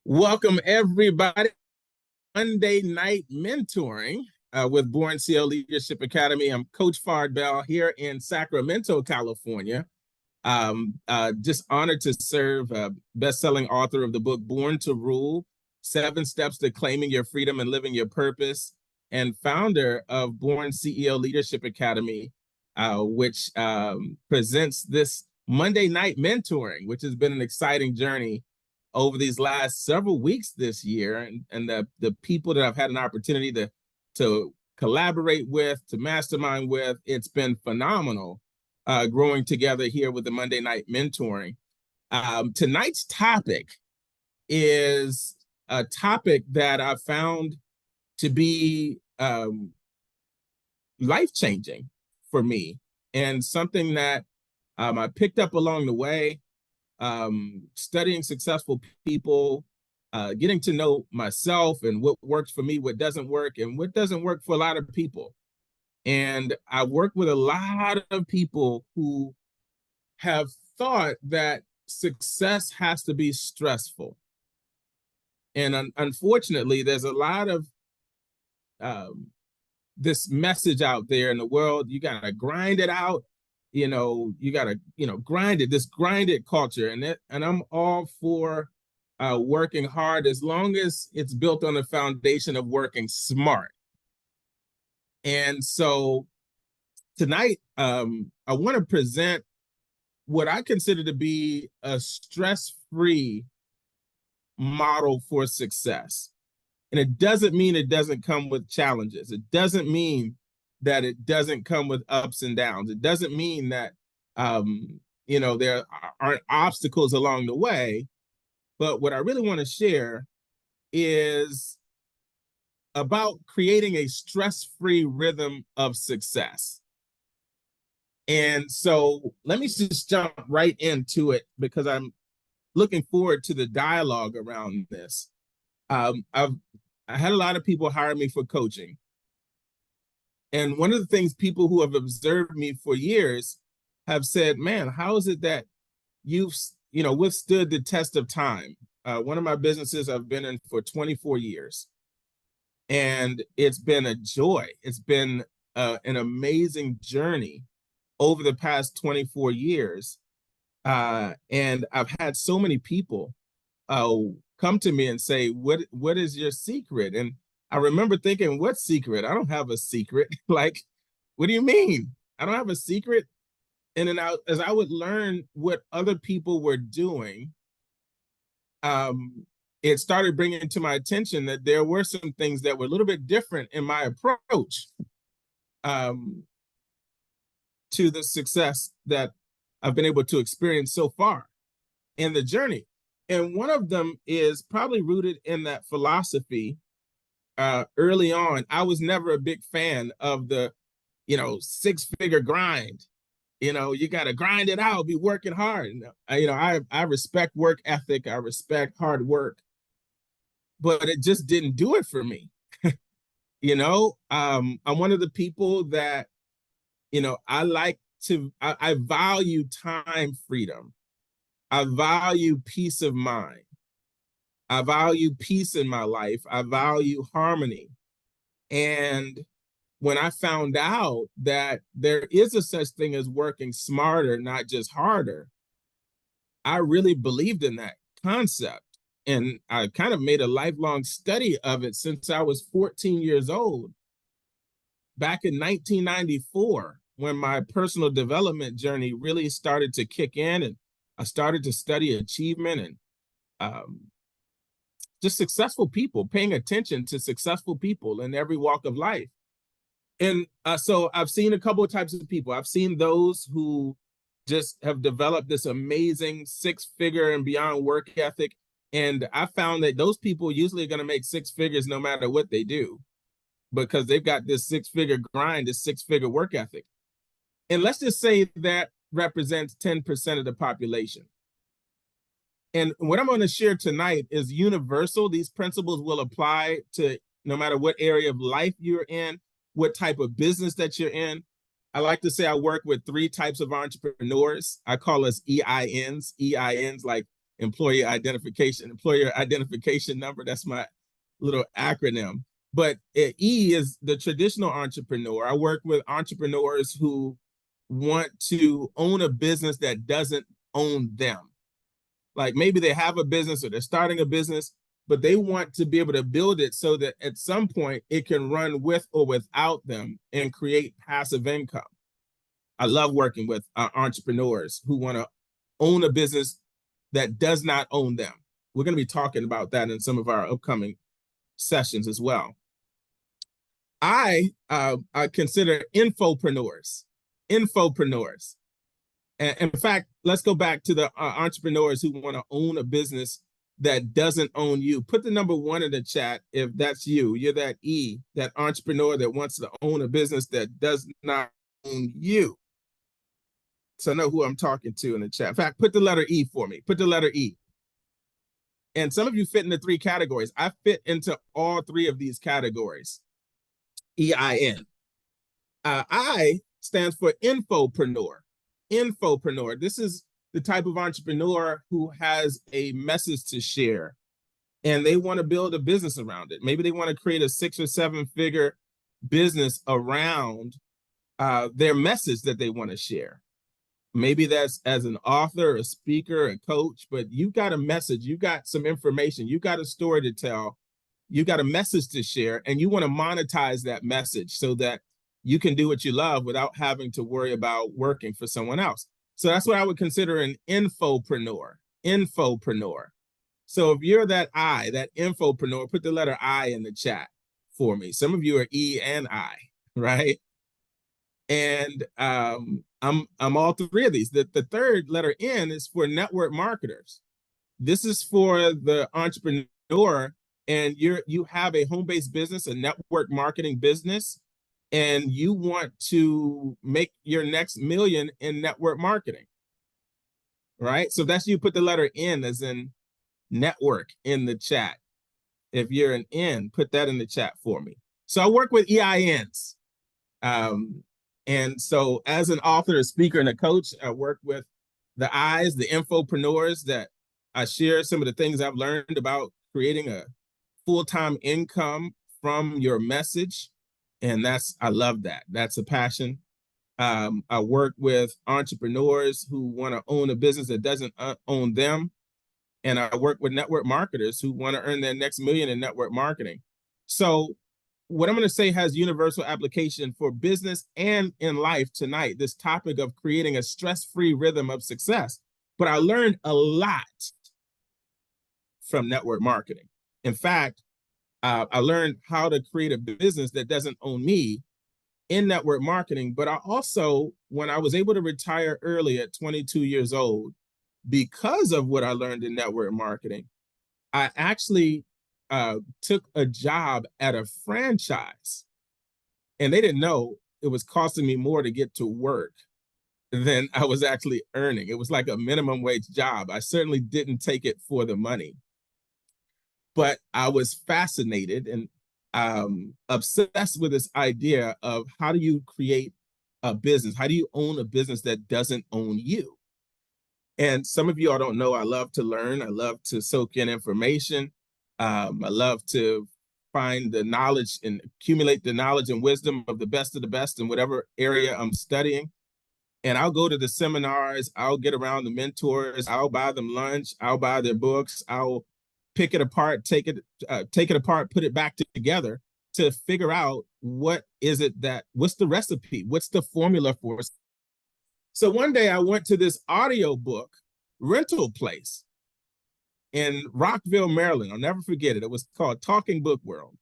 Welcome, everybody. Monday Night Mentoring with BornCEO Leadership Academy. I'm Coach Fard Bell here in Sacramento, California. Just honored to serve best-selling author of the book Born to Rule, 7 Steps to Claiming Your Freedom and Living Your Purpose, and founder of BornCEO Leadership Academy, which presents this Monday Night Mentoring, which has been an exciting journey over these last several weeks this year, and the people that I've had an opportunity to collaborate with, to mastermind with, it's been phenomenal growing together here with the Monday Night Mentoring. Tonight's topic is a topic that I found to be life-changing for me, and something that I picked up along the way, studying successful people, getting to know myself and what works for me, what doesn't work, and what doesn't work for a lot of people. And I work with a lot of people who have thought that success has to be stressful. And unfortunately, there's a lot of this message out there in the world. You got to grind it out. You got to, grind it, this grinded culture. And I'm all for working hard as long as it's built on the foundation of working smart. And so tonight, I want to present what I consider to be a stress-free model for success. And it doesn't mean it doesn't come with challenges. It doesn't mean that it doesn't come with ups and downs. It doesn't mean that, there aren't obstacles along the way. But what I really want to share is about creating a stress-free rhythm of success. And so let me just jump right into it, because I'm looking forward to the dialogue around this. I had a lot of people hire me for coaching. And one of the things people who have observed me for years have said, man, how is it that you've withstood the test of time? One of my businesses I've been in for 24 years. And it's been a joy. It's been an amazing journey over the past 24 years. And I've had so many people come to me and say, what is your secret? And I remember thinking, what secret? I don't have a secret. Like, what do you mean? I don't have a secret. And then as I would learn what other people were doing, it started bringing to my attention that there were some things that were a little bit different in my approach to the success that I've been able to experience so far in the journey. And one of them is probably rooted in that philosophy. Early on, I was never a big fan of the, 6-figure grind. You got to grind it out, be working hard. I respect work ethic. I respect hard work, but it just didn't do it for me. I'm one of the people that, I value time freedom. I value peace of mind. I value peace in my life. I value harmony. And when I found out that there is a such thing as working smarter, not just harder, I really believed in that concept. And I kind of made a lifelong study of it since I was 14 years old. Back in 1994, when my personal development journey really started to kick in, and I started to study achievement and just successful people, paying attention to successful people in every walk of life. And so I've seen a couple of types of people. I've seen those who just have developed this amazing 6-figure and beyond work ethic. And I found that those people usually are going to make 6 figures no matter what they do, because they've got this 6-figure grind, this 6-figure work ethic. And let's just say that represents 10% of the population. And what I'm going to share tonight is universal. These principles will apply to no matter what area of life you're in, what type of business that you're in. I like to say I work with 3 types of entrepreneurs. I call us EINs. EINs, like employer identification number. That's my little acronym. But E is the traditional entrepreneur. I work with entrepreneurs who want to own a business that doesn't own them. Like maybe they have a business or they're starting a business, but they want to be able to build it so that at some point it can run with or without them and create passive income. I love working with entrepreneurs who want to own a business that does not own them. We're going to be talking about that in some of our upcoming sessions as well. I consider infopreneurs. And in fact, let's go back to the entrepreneurs who want to own a business that doesn't own you. Put the number 1 in the chat if that's you. You're that E, that entrepreneur that wants to own a business that does not own you. So I know who I'm talking to in the chat. In fact, put the letter E for me. Put the letter E. And some of you fit into 3 categories. I fit into all 3 of these categories. EIN. I stands for infopreneur. Infopreneur. This is the type of entrepreneur who has a message to share and they want to build a business around it. Maybe they want to create a 6 or 7 figure business around their message that they want to share. Maybe that's as an author, a speaker, a coach, but you got a message, you got some information, you got a story to tell, you got a message to share, and you want to monetize that message so that you can do what you love without having to worry about working for someone else. So that's what I would consider an infopreneur. So if you're that I, that infopreneur, put the letter I in the chat for me. Some of you are E and I, right? And I'm all 3 of these. The third letter N is for network marketers. This is for the entrepreneur, and you have a home-based business, a network marketing business, and you want to make your next million in network marketing, right? So that's you. Put the letter N as in network in the chat. If you're an N, put that in the chat for me. So I work with EINs. And so as an author, a speaker, and a coach, I work with the I's, the infopreneurs, that I share some of the things I've learned about creating a full-time income from your message. And I love that. That's a passion. I work with entrepreneurs who want to own a business that doesn't own them. And I work with network marketers who want to earn their next million in network marketing. So what I'm going to say has universal application for business and in life tonight, this topic of creating a stress-free rhythm of success. But I learned a lot from network marketing. In fact, I learned how to create a business that doesn't own me in network marketing. But I also, when I was able to retire early at 22 years old, because of what I learned in network marketing, I actually took a job at a franchise, and they didn't know it was costing me more to get to work than I was actually earning. It was like a minimum wage job. I certainly didn't take it for the money, but I was fascinated and obsessed with this idea of how do you create a business? How do you own a business that doesn't own you? And some of you all don't know, I love to learn. I love to soak in information. I love to find the knowledge and accumulate the knowledge and wisdom of the best in whatever area I'm studying. And I'll go to the seminars, I'll get around the mentors, I'll buy them lunch, I'll buy their books, I'll pick it apart, take it apart, put it back together to figure out what's the recipe, what's the formula for it. So one day I went to this audiobook rental place in Rockville, Maryland. I'll never forget it. It was called Talking Book World.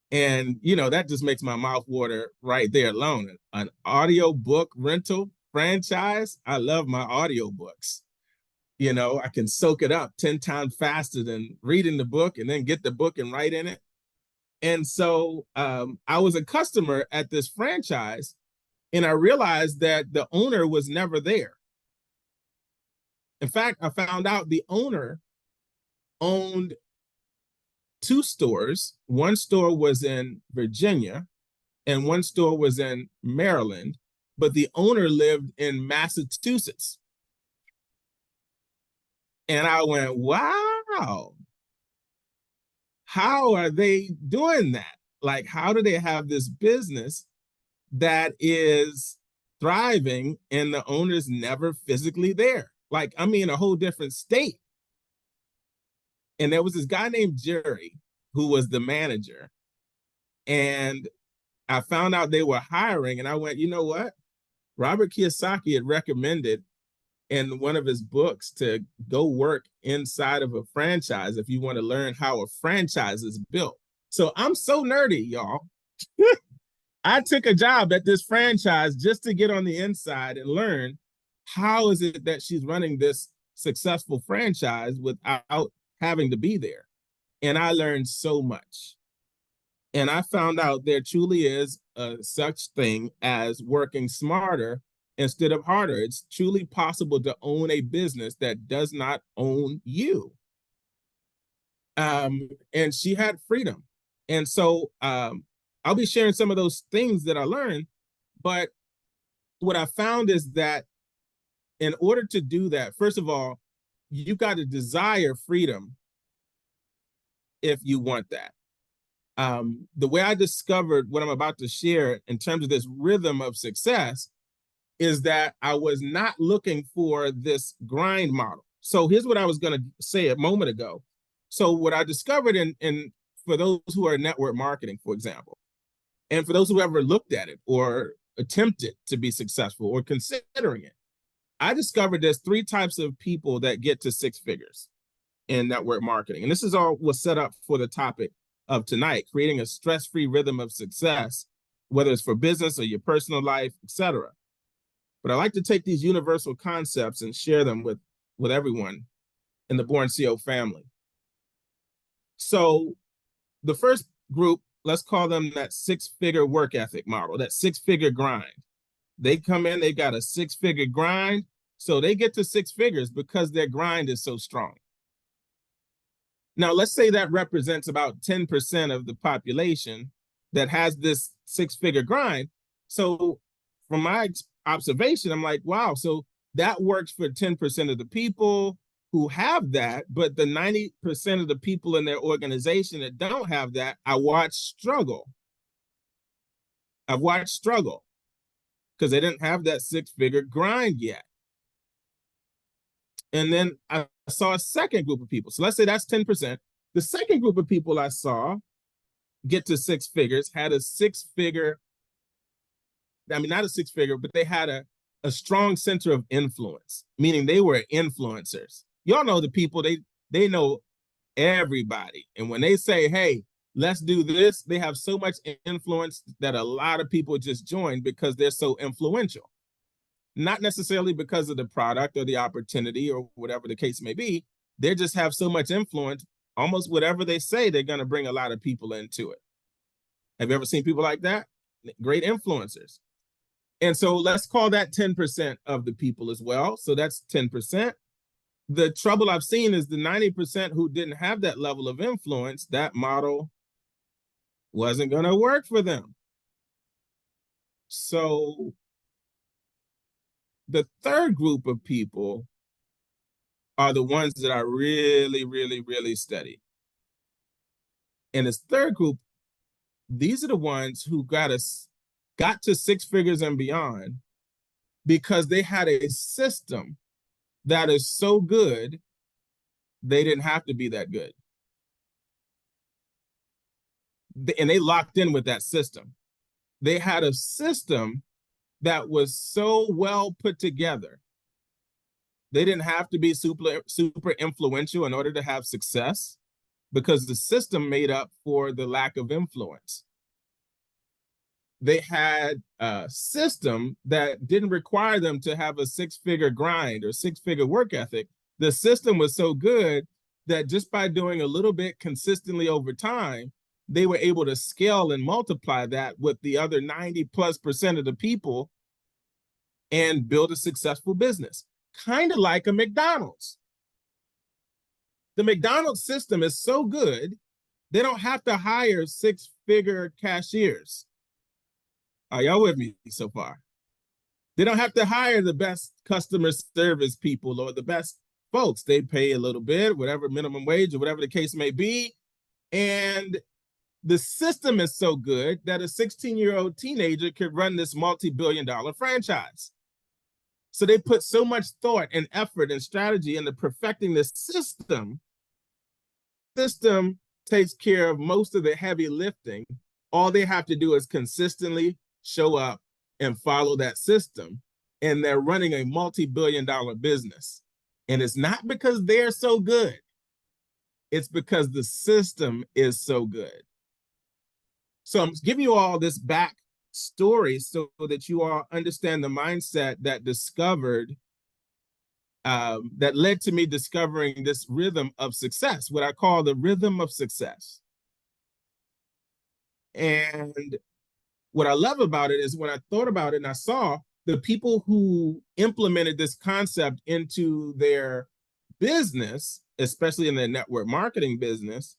And, that just makes my mouth water right there alone. An audiobook rental franchise. I love my audiobooks. I can soak it up 10 times faster than reading the book and then get the book and write in it. And so I was a customer at this franchise, and I realized that the owner was never there. In fact, I found out the owner owned 2 stores. One store was in Virginia and one store was in Maryland, but the owner lived in Massachusetts. And I went, wow, how are they doing that? Like, how do they have this business that is thriving and the owner's never physically there? Like, I mean, a whole different state. And there was this guy named Jerry who was the manager. And I found out they were hiring, and I went, you know what? Robert Kiyosaki had recommended in one of his books to go work inside of a franchise if you want to learn how a franchise is built. So I'm so nerdy, y'all. I took a job at this franchise just to get on the inside and learn how is it that she's running this successful franchise without having to be there. And I learned so much. And I found out there truly is such thing as working smarter instead of harder. It's truly possible to own a business that does not own you. And she had freedom. And so I'll be sharing some of those things that I learned. But what I found is that in order to do that, first of all, you got to desire freedom if you want that. The way I discovered what I'm about to share in terms of this rhythm of success is that I was not looking for this grind model. So here's what I was going to say a moment ago. So what I discovered in for those who are network marketing, for example, and for those who ever looked at it or attempted to be successful or considering it, I discovered there's 3 types of people that get to 6 figures in network marketing. And this is all was set up for the topic of tonight, creating a stress-free rhythm of success, whether it's for business or your personal life, etc. But I like to take these universal concepts and share them with everyone in the BornCEO family. So the first group, let's call them that 6-figure work ethic model, that 6-figure grind. They come in, they've got a 6-figure grind, so they get to 6 figures because their grind is so strong. Now, let's say that represents about 10% of the population that has this 6-figure grind. So from my observation, I'm like, wow, so that works for 10% of the people who have that, but the 90% of the people in their organization that don't have that, I've watched struggle because they didn't have that 6-figure grind yet. And then I saw a second group of people. So let's say that's 10%. The second group of people I saw get to 6 figures had a 6-figure, I mean, not a 6-figure, but they had a strong center of influence, meaning they were influencers. Y'all know the people, they know everybody. And when they say, hey, let's do this, they have so much influence that a lot of people just join because they're so influential. Not necessarily because of the product or the opportunity or whatever the case may be. They just have so much influence, almost whatever they say, they're going to bring a lot of people into it. Have you ever seen people like that? Great influencers. And so let's call that 10% of the people as well. So that's 10%. The trouble I've seen is the 90% who didn't have that level of influence, that model wasn't going to work for them. So the third group of people are the ones that I really, really, really study. And this third group, these are the ones who got to 6 figures and beyond because they had a system that is so good, they didn't have to be that good. And they locked in with that system. They had a system that was so well put together. They didn't have to be super influential in order to have success because the system made up for the lack of influence. They had a system that didn't require them to have a 6-figure grind or 6-figure work ethic. The system was so good that just by doing a little bit consistently over time, they were able to scale and multiply that with the other 90+% of the people and build a successful business. Kind of like a McDonald's. The McDonald's system is so good, they don't have to hire 6-figure cashiers. Are y'all with me so far? They don't have to hire the best customer service people or the best folks. They pay a little bit, whatever minimum wage or whatever the case may be. And the system is so good that a 16-year-old teenager could run this multi-billion-dollar franchise. So they put so much thought and effort and strategy into perfecting this system. System takes care of most of the heavy lifting. All they have to do is consistently show up and follow that system. And they're running a multi-billion-dollar business. And it's not because they're so good. It's because the system is so good. So I'm giving you all this back story so that you all understand the mindset that that led to me discovering this rhythm of success, what I call the rhythm of success. And what I love about it is when I thought about it and I saw the people who implemented this concept into their business, especially in their network marketing business,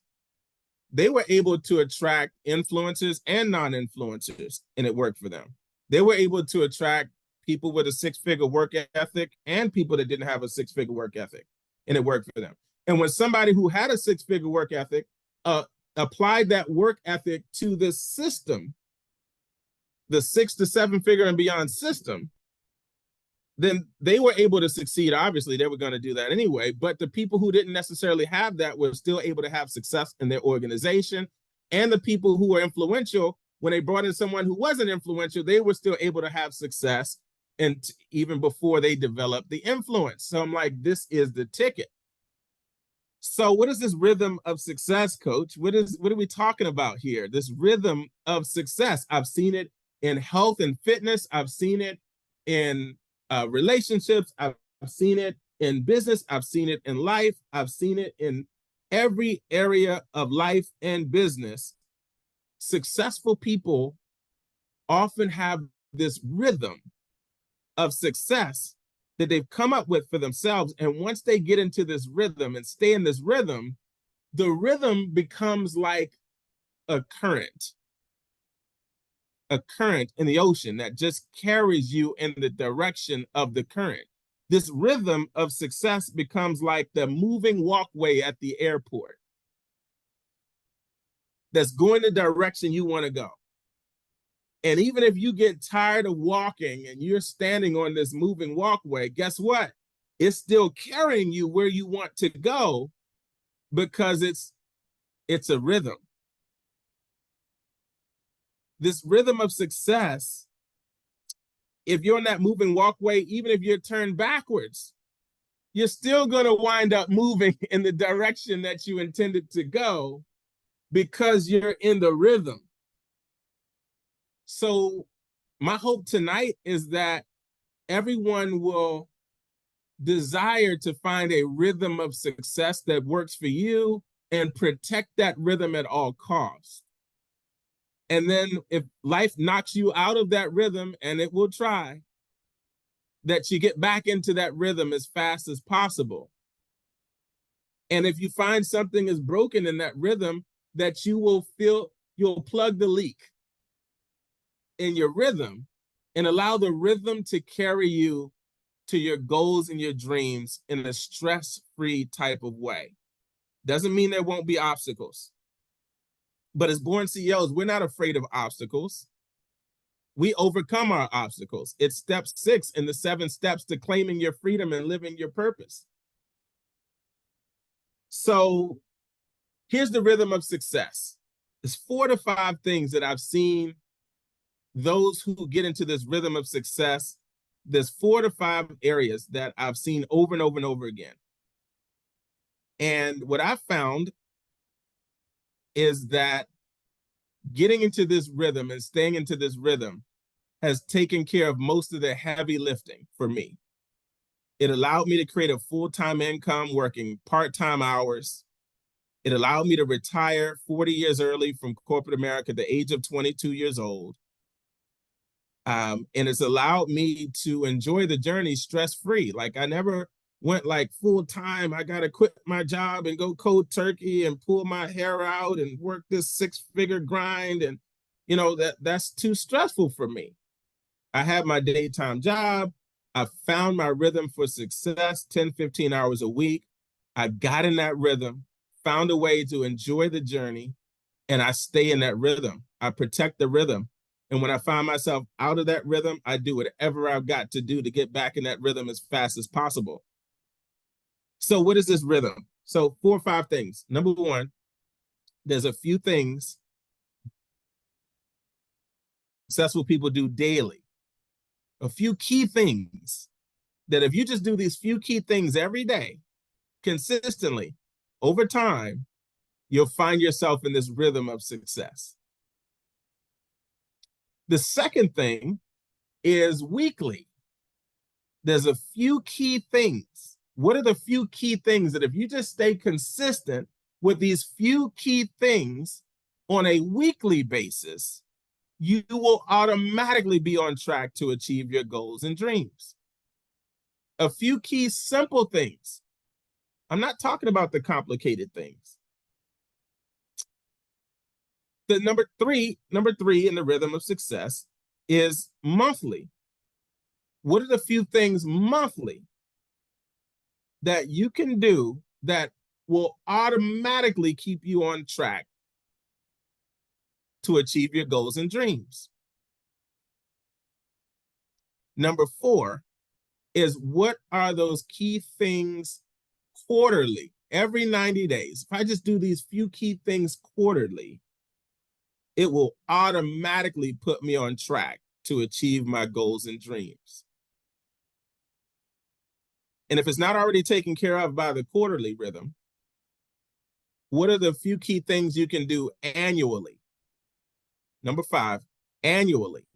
they were able to attract influencers and non-influencers, and it worked for them. They were able to attract people with a six-figure work ethic and people that didn't have a six-figure work ethic, and it worked for them. And when somebody who had a six-figure work ethic applied that work ethic to the system, the 6 to 7 figure and beyond system, then they were able to succeed. Obviously, they were going to do that anyway, but the people who didn't necessarily have that were still able to have success in their organization. And the people who were influential, when they brought in someone who wasn't influential, they were still able to have success, and even before they developed the influence. So I'm like, this is the ticket. So what is this rhythm of success, Coach? What are we talking about here? This rhythm of success. I've seen it in health and fitness. I've seen it in relationships. I've seen it in business. I've seen it in life. I've seen it in every area of life and business. Successful people often have this rhythm of success that they've come up with for themselves. And once they get into this rhythm and stay in this rhythm, the rhythm becomes like a current in the ocean that just carries you in the direction of the current. This rhythm of success becomes like the moving walkway at the airport that's going the direction you want to go. And even if you get tired of walking and you're standing on this moving walkway, guess what? It's still carrying you where you want to go because it's a rhythm. This rhythm of success, if you're on that moving walkway, even if you're turned backwards, you're still going to wind up moving in the direction that you intended to go because you're in the rhythm. So my hope tonight is that everyone will desire to find a rhythm of success that works for you and protect that rhythm at all costs. And then if life knocks you out of that rhythm, and it will try, that you get back into that rhythm as fast as possible. And if you find something is broken in that rhythm, that you'll plug the leak in your rhythm and allow the rhythm to carry you to your goals and your dreams in a stress-free type of way. Doesn't mean there won't be obstacles. But as born CEOs, we're not afraid of obstacles. We overcome our obstacles. It's step 6 in the 7 steps to claiming your freedom and living your purpose. So here's the rhythm of success. There's 4 to 5 things that I've seen those who get into this rhythm of success. There's 4 to 5 areas that I've seen over and over and over again. And what I found is that getting into this rhythm and staying into this rhythm has taken care of most of the heavy lifting for me. It allowed me to create a full-time income working part-time hours. It allowed me to retire 40 years early from corporate America at the age of 22 years old. And it's allowed me to enjoy the journey stress-free. Like I never went like full-time, I got to quit my job and go cold turkey and pull my hair out and work this 6-figure grind. And, you know, that's too stressful for me. I had my daytime job. I found my rhythm for success, 10, 15 hours a week. I got in that rhythm, found a way to enjoy the journey, and I stay in that rhythm. I protect the rhythm. And when I find myself out of that rhythm, I do whatever I've got to do to get back in that rhythm as fast as possible. So what is this rhythm? So 4 or 5 things. Number one, there's a few things successful people do daily. A few key things that if you just do these few key things every day, consistently, over time, you'll find yourself in this rhythm of success. The second thing is weekly. There's a few key things. What are the few key things that if you just stay consistent with these few key things on a weekly basis, you will automatically be on track to achieve your goals and dreams? A few key simple things. I'm not talking about the complicated things. The number three in the rhythm of success is monthly. What are the few things monthly that you can do that will automatically keep you on track to achieve your goals and dreams? Number 4 is, what are those key things quarterly, every 90 days? If I just do these few key things quarterly, it will automatically put me on track to achieve my goals and dreams. And if it's not already taken care of by the quarterly rhythm, what are the few key things you can do annually? Number 5, annually,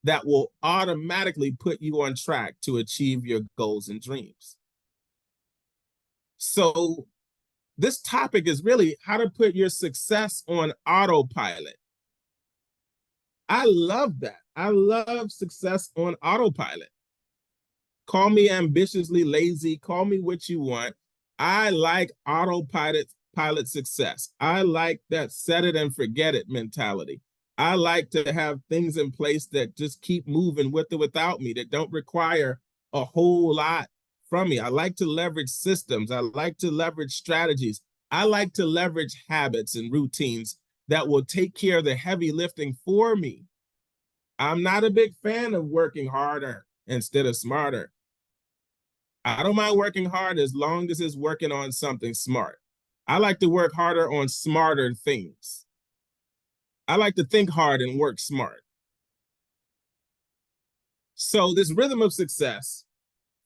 that will automatically put you on track to achieve your goals and dreams. So this topic is really how to put your success on autopilot. I love that. I love success on autopilot. Call me ambitiously lazy, call me what you want. I like autopilot success. I like that set it and forget it mentality. I like to have things in place that just keep moving with or without me, that don't require a whole lot from me. I like to leverage systems. I like to leverage strategies. I like to leverage habits and routines that will take care of the heavy lifting for me. I'm not a big fan of working harder instead of smarter. I don't mind working hard as long as it's working on something smart. I like to work harder on smarter things. I like to think hard and work smart. So this rhythm of success,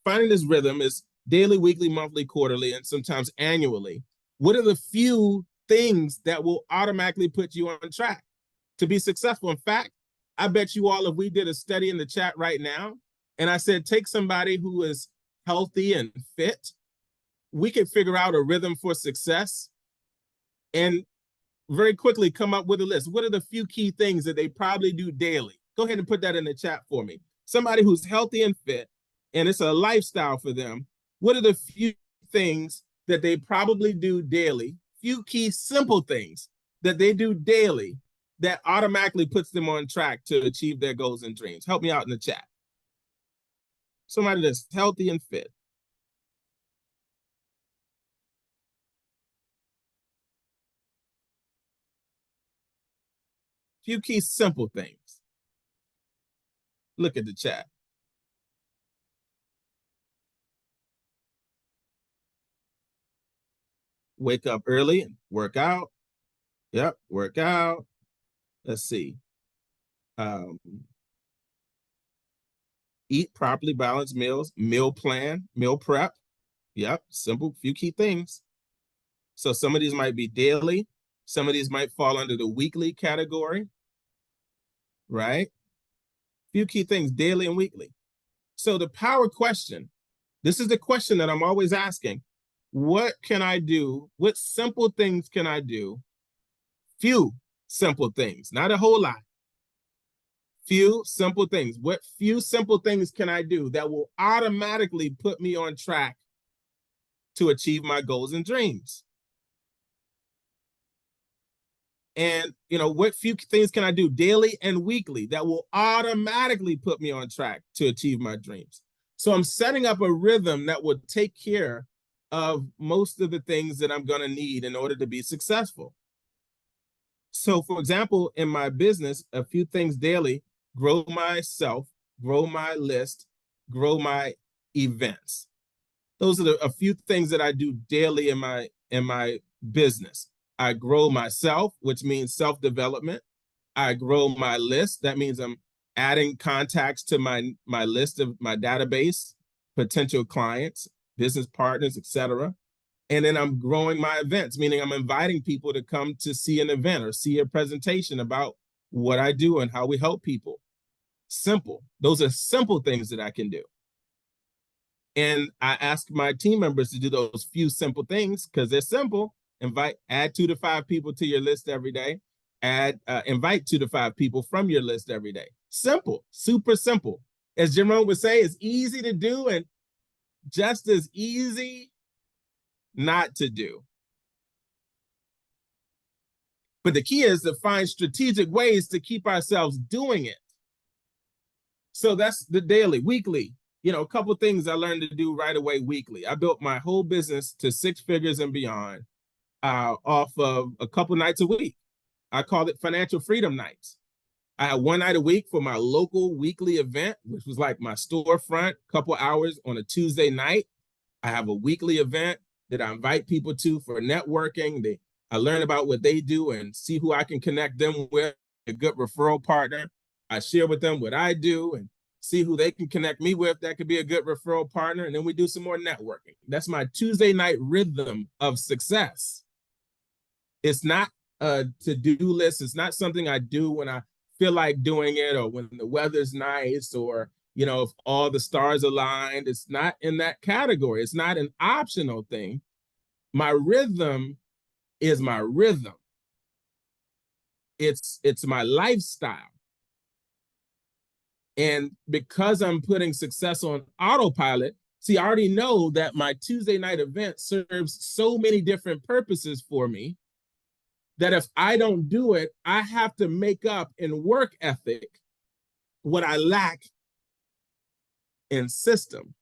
finding this rhythm is daily, weekly, monthly, quarterly, and sometimes annually. What are the few things that will automatically put you on track to be successful? In fact, I bet you all, if we did a study in the chat right now, and I said, take somebody who is healthy and fit, we could figure out a rhythm for success and very quickly come up with a list. What are the few key things that they probably do daily? Go ahead and put that in the chat for me. Somebody who's healthy and fit, and it's a lifestyle for them. What are the few things that they probably do daily? Few key simple things that they do daily that automatically puts them on track to achieve their goals and dreams. Help me out in the chat. Somebody that's healthy and fit. Few key simple things. Look at the chat. Wake up early and work out. Yep, work out. Let's see. Eat properly balanced meals, meal plan, meal prep. Yep, simple, few key things. So some of these might be daily. Some of these might fall under the weekly category, right? Few key things, daily and weekly. So the power question, this is the question that I'm always asking. What can I do? What simple things can I do? Few simple things, not a whole lot. Few simple things. What few simple things can I do that will automatically put me on track to achieve my goals and dreams? And, what few things can I do daily and weekly that will automatically put me on track to achieve my dreams? So I'm setting up a rhythm that will take care of most of the things that I'm going to need in order to be successful. So, for example, in my business, a few things daily: grow myself, grow my list, grow my events. Those are a few things that I do daily in my business. I grow myself, which means self-development. I grow my list. That means I'm adding contacts to my list of my database, potential clients, business partners, etc. And then I'm growing my events, meaning I'm inviting people to come to see an event or see a presentation about what I do and how we help people. Simple. Those are simple things that I can do. And I ask my team members to do those few simple things because they're simple. Add 2 to 5 people to your list every day. Invite 2 to 5 people from your list every day. Simple, super simple. As Jerome would say, it's easy to do and just as easy not to do. But the key is to find strategic ways to keep ourselves doing it. So that's the daily, weekly. A couple of things I learned to do right away weekly. I built my whole business to 6 figures and beyond off of a couple nights a week. I call it financial freedom nights. I had one night a week for my local weekly event, which was like my storefront, couple hours on a Tuesday night. I have a weekly event that I invite people to for networking. I learn about what they do and see who I can connect them with, a good referral partner. I share with them what I do and see who they can connect me with that could be a good referral partner. And then we do some more networking. That's my Tuesday night rhythm of success. It's not a to-do list. It's not something I do when I feel like doing it or when the weather's nice or, if all the stars aligned. It's not in that category. It's not an optional thing. My rhythm is my rhythm. It's my lifestyle. And because I'm putting success on autopilot, see, I already know that my Tuesday night event serves so many different purposes for me that if I don't do it, I have to make up in work ethic what I lack in system.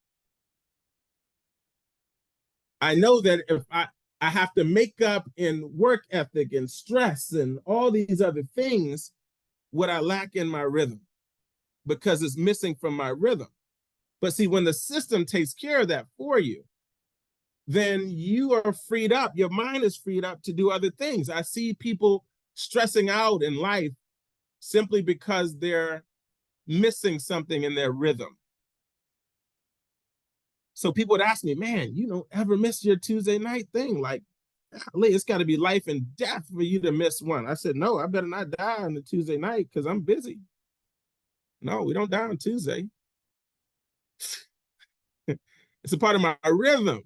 I know that if I have to make up in work ethic and stress and all these other things what I lack in my rhythm because it's missing from my rhythm. But see, when the system takes care of that for you, then you are freed up. Your mind is freed up to do other things. I see people stressing out in life simply because they're missing something in their rhythm. So people would ask me, man, you don't ever miss your Tuesday night thing. Like, it's got to be life and death for you to miss one. I said, no, I better not die on the Tuesday night because I'm busy. No, we don't die on Tuesday. It's a part of my rhythm.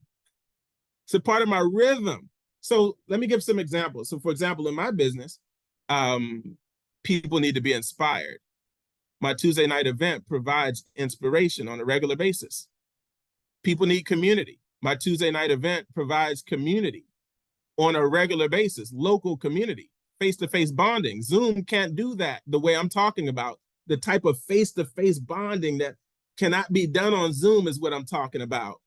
It's a part of my rhythm. So let me give some examples. So for example, in my business, people need to be inspired. My Tuesday night event provides inspiration on a regular basis. People need community. My Tuesday night event provides community on a regular basis, local community, face-to-face bonding. Zoom can't do that the way I'm talking about. The type of face-to-face bonding that cannot be done on Zoom is what I'm talking about.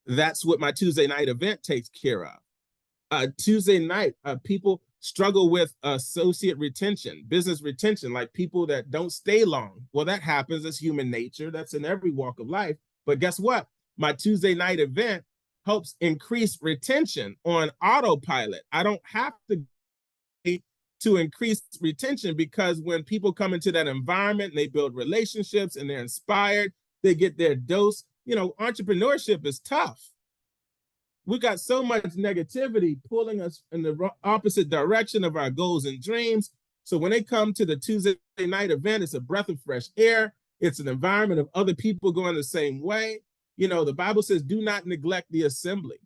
That's what my Tuesday night event takes care of. Tuesday night, people struggle with associate retention, business retention, like people that don't stay long. Well, that happens. It's human nature. That's in every walk of life. But guess what? My Tuesday night event helps increase retention on autopilot. I don't have to increase retention because when people come into that environment and they build relationships and they're inspired, they get their dose. Entrepreneurship is tough. We got so much negativity pulling us in the opposite direction of our goals and dreams. So when they come to the Tuesday night event, it's a breath of fresh air. It's an environment of other people going the same way. The Bible says, do not neglect the assembly.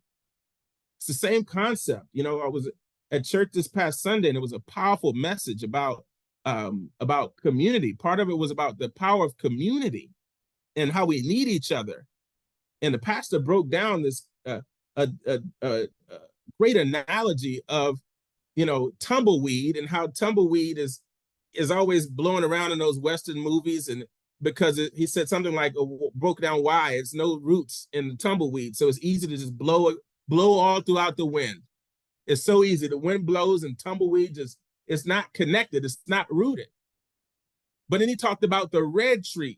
It's the same concept. I was at church this past Sunday, and it was a powerful message about community. Part of it was about the power of community and how we need each other. And the pastor broke down this a great analogy of tumbleweed, and how tumbleweed is always blowing around in those Western movies, and because he said something like, broke down why it's no roots in the tumbleweed, so it's easy to just blow all throughout the wind. It's so easy. The wind blows and tumbleweed it's not connected. It's not rooted. But then he talked about the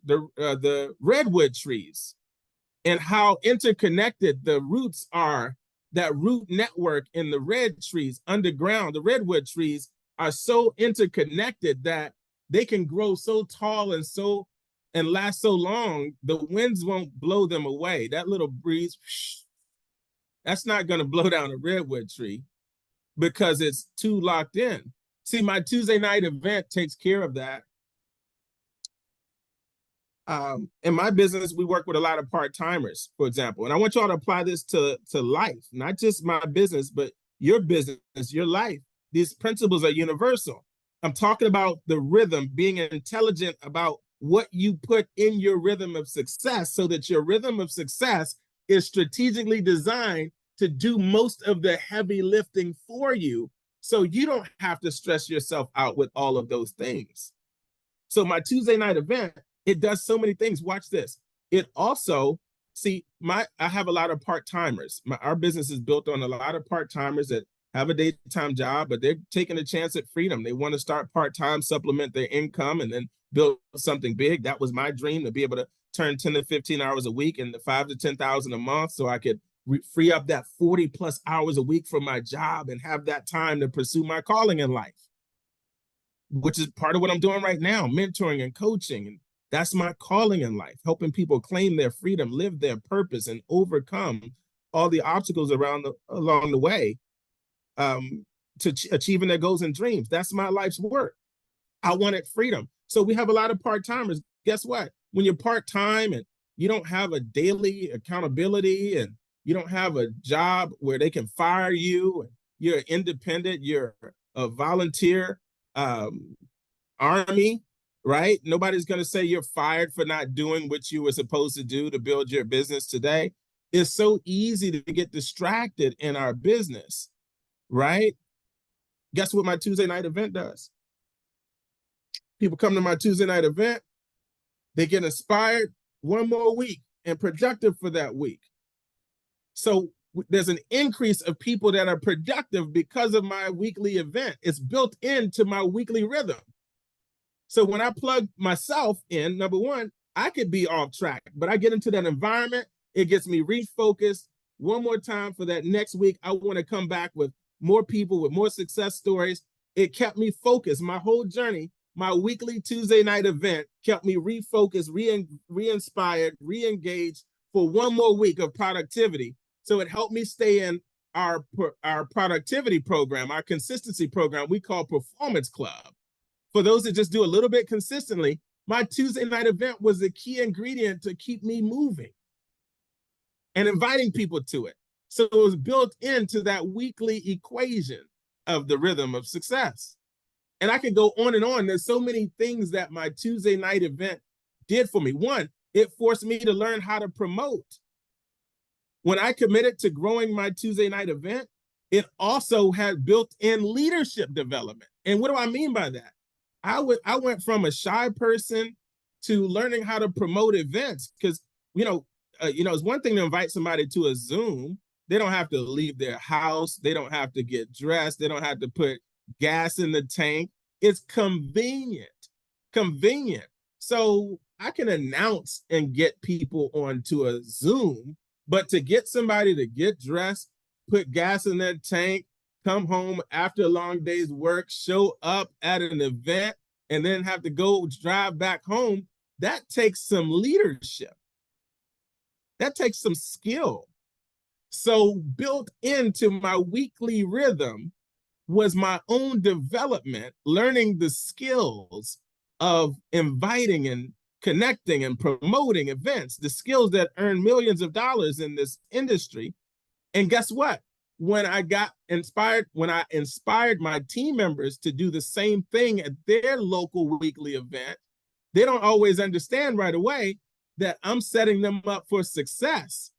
the redwood trees, and how interconnected the roots are. That root network in the red trees underground, the redwood trees are so interconnected that they can grow so tall and last so long, the winds won't blow them away. That little breeze, that's not going to blow down a redwood tree because it's too locked in. See, my Tuesday night event takes care of that. In my business, we work with a lot of part-timers, for example, and I want y'all to apply this to life, not just my business, but your business, your life. These principles are universal. I'm talking about the rhythm, being intelligent about what you put in your rhythm of success, so that your rhythm of success is strategically designed to do most of the heavy lifting for you, so you don't have to stress yourself out with all of those things. So my Tuesday night event, it does so many things. Watch this. It also, I have a lot of part-timers. Our business is built on a lot of part-timers that have a daytime job, but they're taking a chance at freedom. They want to start part-time, supplement their income, and then build something big. That was my dream, to be able to turn 10 to 15 hours a week into 5 to 10,000 a month, so I could free up that 40 plus hours a week from my job and have that time to pursue my calling in life, which is part of what I'm doing right now, mentoring and coaching. And that's my calling in life, helping people claim their freedom, live their purpose, and overcome all the obstacles along the way to achieving their goals and dreams. That's my life's work. I wanted freedom. So we have a lot of part-timers. Guess what? When you're part-time and you don't have a daily accountability, and you don't have a job where they can fire you, and you're independent, you're a volunteer army, right? Nobody's going to say you're fired for not doing what you were supposed to do to build your business today. It's so easy to get distracted in our business, right? Guess what my Tuesday night event does? People come to my Tuesday night event, they get inspired one more week and productive for that week. So there's an increase of people that are productive because of my weekly event. It's built into my weekly rhythm. So when I plug myself in, number one, I could be off track, but I get into that environment, it gets me refocused one more time for that next week. I want to come back with more people, with more success stories. It kept me focused. My whole journey, my weekly Tuesday night event kept me refocused, re-inspired, re-engaged for one more week of productivity. So it helped me stay in our productivity program, our consistency program we call Performance Club. For those that just do a little bit consistently, my Tuesday night event was the key ingredient to keep me moving and inviting people to it. So it was built into that weekly equation of the rhythm of success. And I could go on and on. There's so many things that my Tuesday night event did for me. One, it forced me to learn how to promote. When I committed to growing my Tuesday night event, it also had built-in leadership development. And what do I mean by that? I went from a shy person to learning how to promote events, because it's one thing to invite somebody to a Zoom. They don't have to leave their house. They don't have to get dressed. They don't have to put gas in the tank. It's convenient. So I can announce and get people onto a Zoom, but to get somebody to get dressed, put gas in their tank, come home after a long day's work, show up at an event, and then have to go drive back home, that takes some leadership. That takes some skill. So built into my weekly rhythm was my own development, learning the skills of inviting and connecting and promoting events, the skills that earn millions of dollars in this industry. And guess what? When I inspired my team members to do the same thing at their local weekly event, they don't always understand right away that I'm setting them up for success.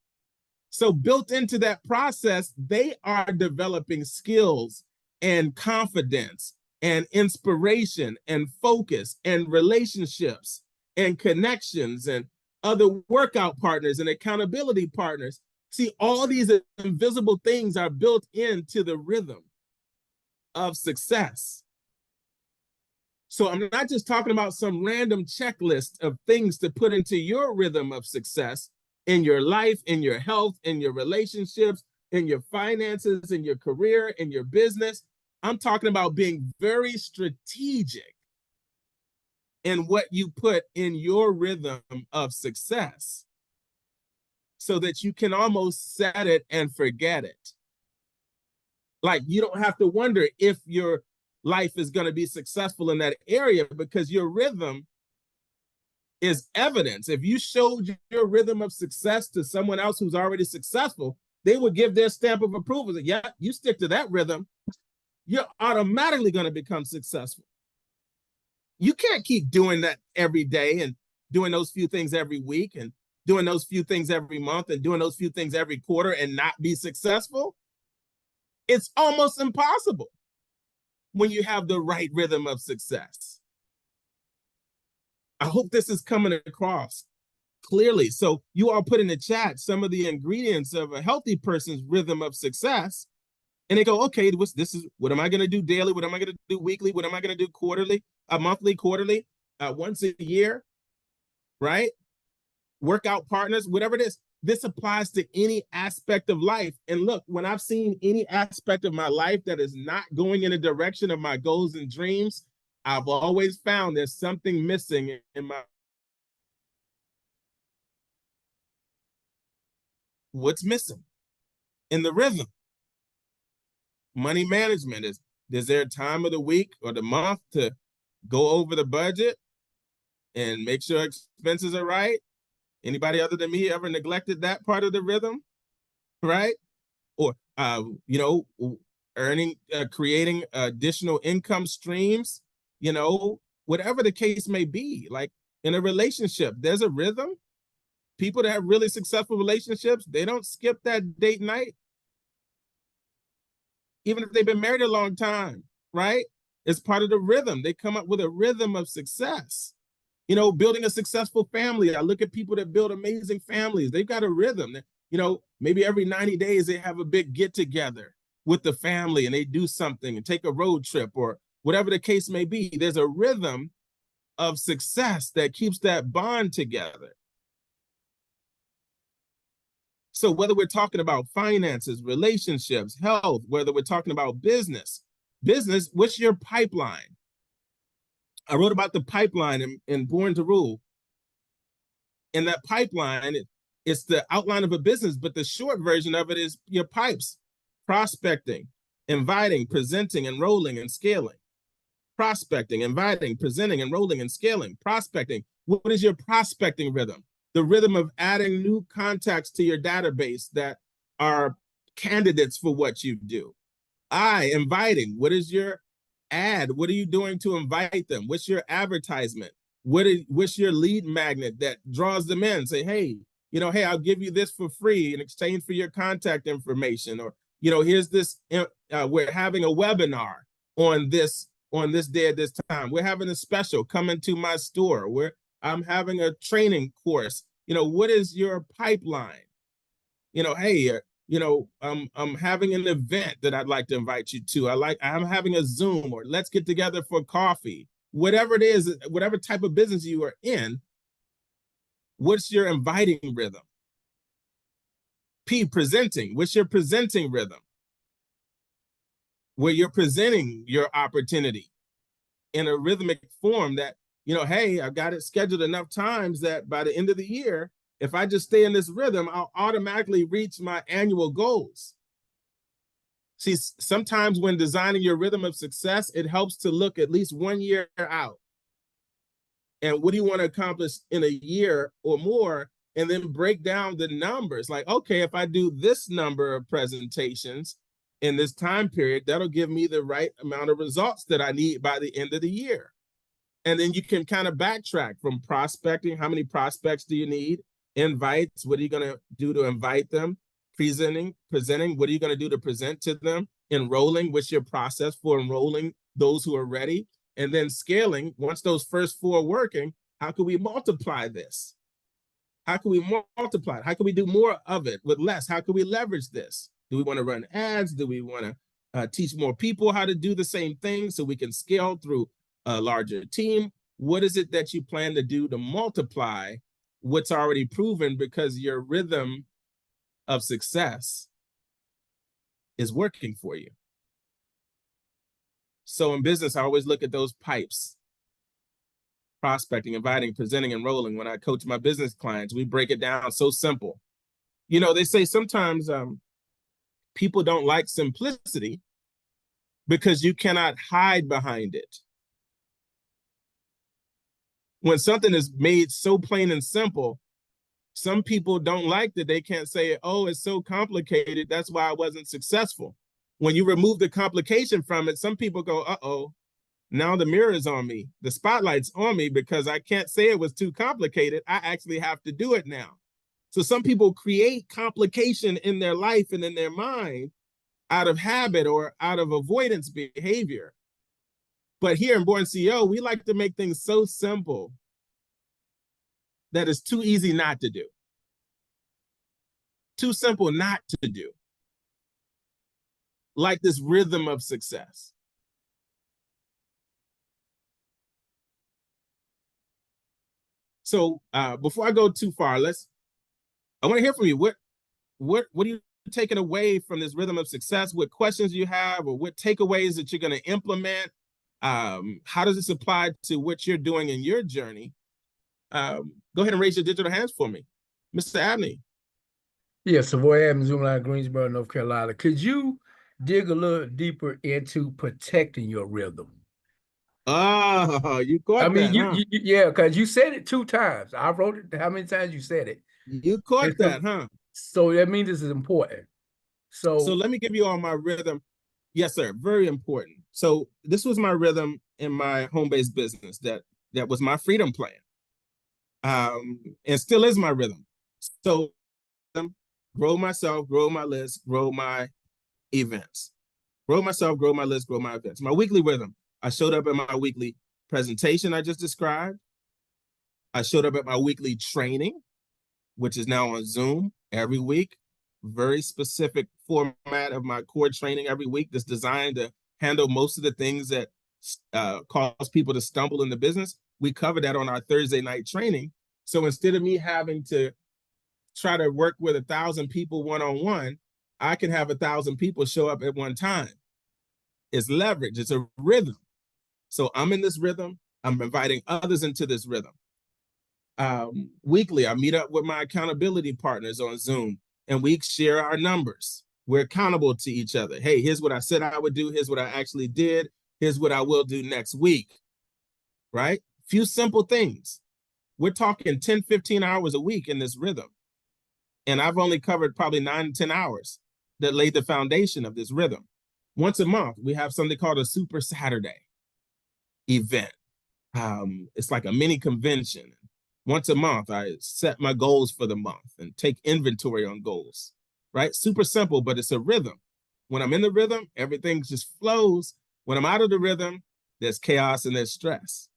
So built into that process, they are developing skills and confidence and inspiration and focus and relationships and connections and other workout partners and accountability partners. See, all these invisible things are built into the rhythm of success. So I'm not just talking about some random checklist of things to put into your rhythm of success in your life, in your health, in your relationships, in your finances, in your career, in your business. I'm talking about being very strategic in what you put in your rhythm of success so that you can almost set it and forget it. Like, you don't have to wonder if your life is going to be successful in that area because your rhythm is evidence. If you showed your rhythm of success to someone else who's already successful, they would give their stamp of approval. That, yeah, you stick to that rhythm, you're automatically going to become successful. You can't keep doing that every day and doing those few things every week and doing those few things every month and doing those few things every quarter and not be successful. It's almost impossible when you have the right rhythm of success. I hope this is coming across clearly. So you all put in the chat some of the ingredients of a healthy person's rhythm of success. And they go, okay, what am I going to do daily? What am I going to do weekly? What am I going to do quarterly, monthly, quarterly, once a year, right? Workout partners, whatever it is. This applies to any aspect of life. And look, when I've seen any aspect of my life that is not going in the direction of my goals and dreams, I've always found there's something missing in my. What's missing? In the rhythm. Money management is there a time of the week or the month to go over the budget and make sure expenses are right? Anybody other than me ever neglected that part of the rhythm, right? Or creating additional income streams, whatever the case may be. Like in a relationship, there's a rhythm. People that have really successful relationships, they don't skip that date night, even if they've been married a long time, right? It's part of the rhythm. They come up with a rhythm of success. Building a successful family. I look at people that build amazing families. They've got a rhythm. Maybe every 90 days they have a big get together with the family and they do something and take a road trip or whatever the case may be. There's a rhythm of success that keeps that bond together. So whether we're talking about finances, relationships, health, whether we're talking about business, what's your pipeline? I wrote about the pipeline in Born to Rule. And that pipeline, it's the outline of a business, but the short version of it is your pipes: prospecting, inviting, presenting, enrolling, and scaling. Prospecting, inviting, presenting, enrolling, and scaling. Prospecting. What is your prospecting rhythm? The rhythm of adding new contacts to your database that are candidates for what you do. Inviting. What is your ad? What are you doing to invite them? What's your advertisement? What's your lead magnet that draws them in? Say, hey, I'll give you this for free in exchange for your contact information. Or, here's this, we're having a webinar on this day at this time. We're having a special, come into my store. I'm having a training course. What is your pipeline? Hey, I'm having an event that I'd like to invite you to. I'm having a Zoom, or let's get together for coffee. Whatever it is, whatever type of business you are in, what's your inviting rhythm? Presenting. What's your presenting rhythm? Where you're presenting your opportunity in a rhythmic form that, hey, I've got it scheduled enough times that by the end of the year, if I just stay in this rhythm, I'll automatically reach my annual goals. See, sometimes when designing your rhythm of success, it helps to look at least 1 year out. And what do you want to accomplish in a year or more? And then break down the numbers. Like, okay, if I do this number of presentations in this time period, that'll give me the right amount of results that I need by the end of the year. And then you can kind of backtrack from prospecting. How many prospects do you need? Invites, what are you going to do to invite them? Presenting, what are you going to do to present to them? enrolling, what's your process for enrolling those who are ready, and then scaling. Once those first 4 are working, how can we multiply this? How can we multiply it? How can we do more of it with less? How can we leverage this? Do we want to run ads? Do we want to teach more people how to do the same thing so we can scale through a larger team? What is it that you plan to do to multiply what's already proven, because your rhythm of success is working for you? So in business, I always look at those pipes: prospecting, inviting, presenting, enrolling. When I coach my business clients, we break it down so simple. You know, they say sometimes people don't like simplicity because you cannot hide behind it. When something is made so plain and simple, some people don't like that. They can't say, oh, it's so complicated, that's why I wasn't successful. When you remove the complication from it, some people go, uh-oh, now the mirror is on me. The spotlight's on me because I can't say it was too complicated. I actually have to do it now. So some people create complication in their life and in their mind out of habit or out of avoidance behavior. But here in BornCEO, we like to make things so simple that it's too easy not to do. Too simple not to do. Like this rhythm of success. So before I go too far, I want to hear from you. What are you taking away from this rhythm of success? What questions you have, or what takeaways that you're going to implement? How does this apply to what you're doing in your journey? Go ahead and raise your digital hands for me. Mr. Abney. Yeah, Savoy Adams, Zoom Line, Greensboro, North Carolina. Could you dig a little deeper into protecting your rhythm? Oh, you I caught mean, that, huh? yeah, because you said it 2 times. I wrote it. How many times you said it? You caught And that, huh? so that means this is important. So So let me give you all my rhythm. Yes, sir. Very important. So this was my rhythm in my home-based business. That was my freedom plan. And still is my rhythm. So grow myself, grow my list, grow my events. Grow myself, grow my list, grow my events. My weekly rhythm. I showed up at my weekly presentation I just described. I showed up at my weekly training, which is now on Zoom every week. Very specific format of my core training every week that's designed to handle most of the things that cause people to stumble in the business. We cover that on our Thursday night training. So instead of me having to try to work with 1,000 people one-on-one, I can have 1,000 people show up at one time. It's leverage, it's a rhythm. So I'm in this rhythm. I'm inviting others into this rhythm. Weekly, I meet up with my accountability partners on Zoom, and we share our numbers. We're accountable to each other. Hey, here's what I said I would do. Here's what I actually did. Here's what I will do next week, right? Few simple things. We're talking 10, 15 hours a week in this rhythm. And I've only covered probably 9 to 10 hours that laid the foundation of this rhythm. Once a month, we have something called a Super Saturday event. It's like a mini convention. Once a month, I set my goals for the month and take inventory on goals, right? Super simple, but it's a rhythm. When I'm in the rhythm, everything just flows. When I'm out of the rhythm, there's chaos and there's stress.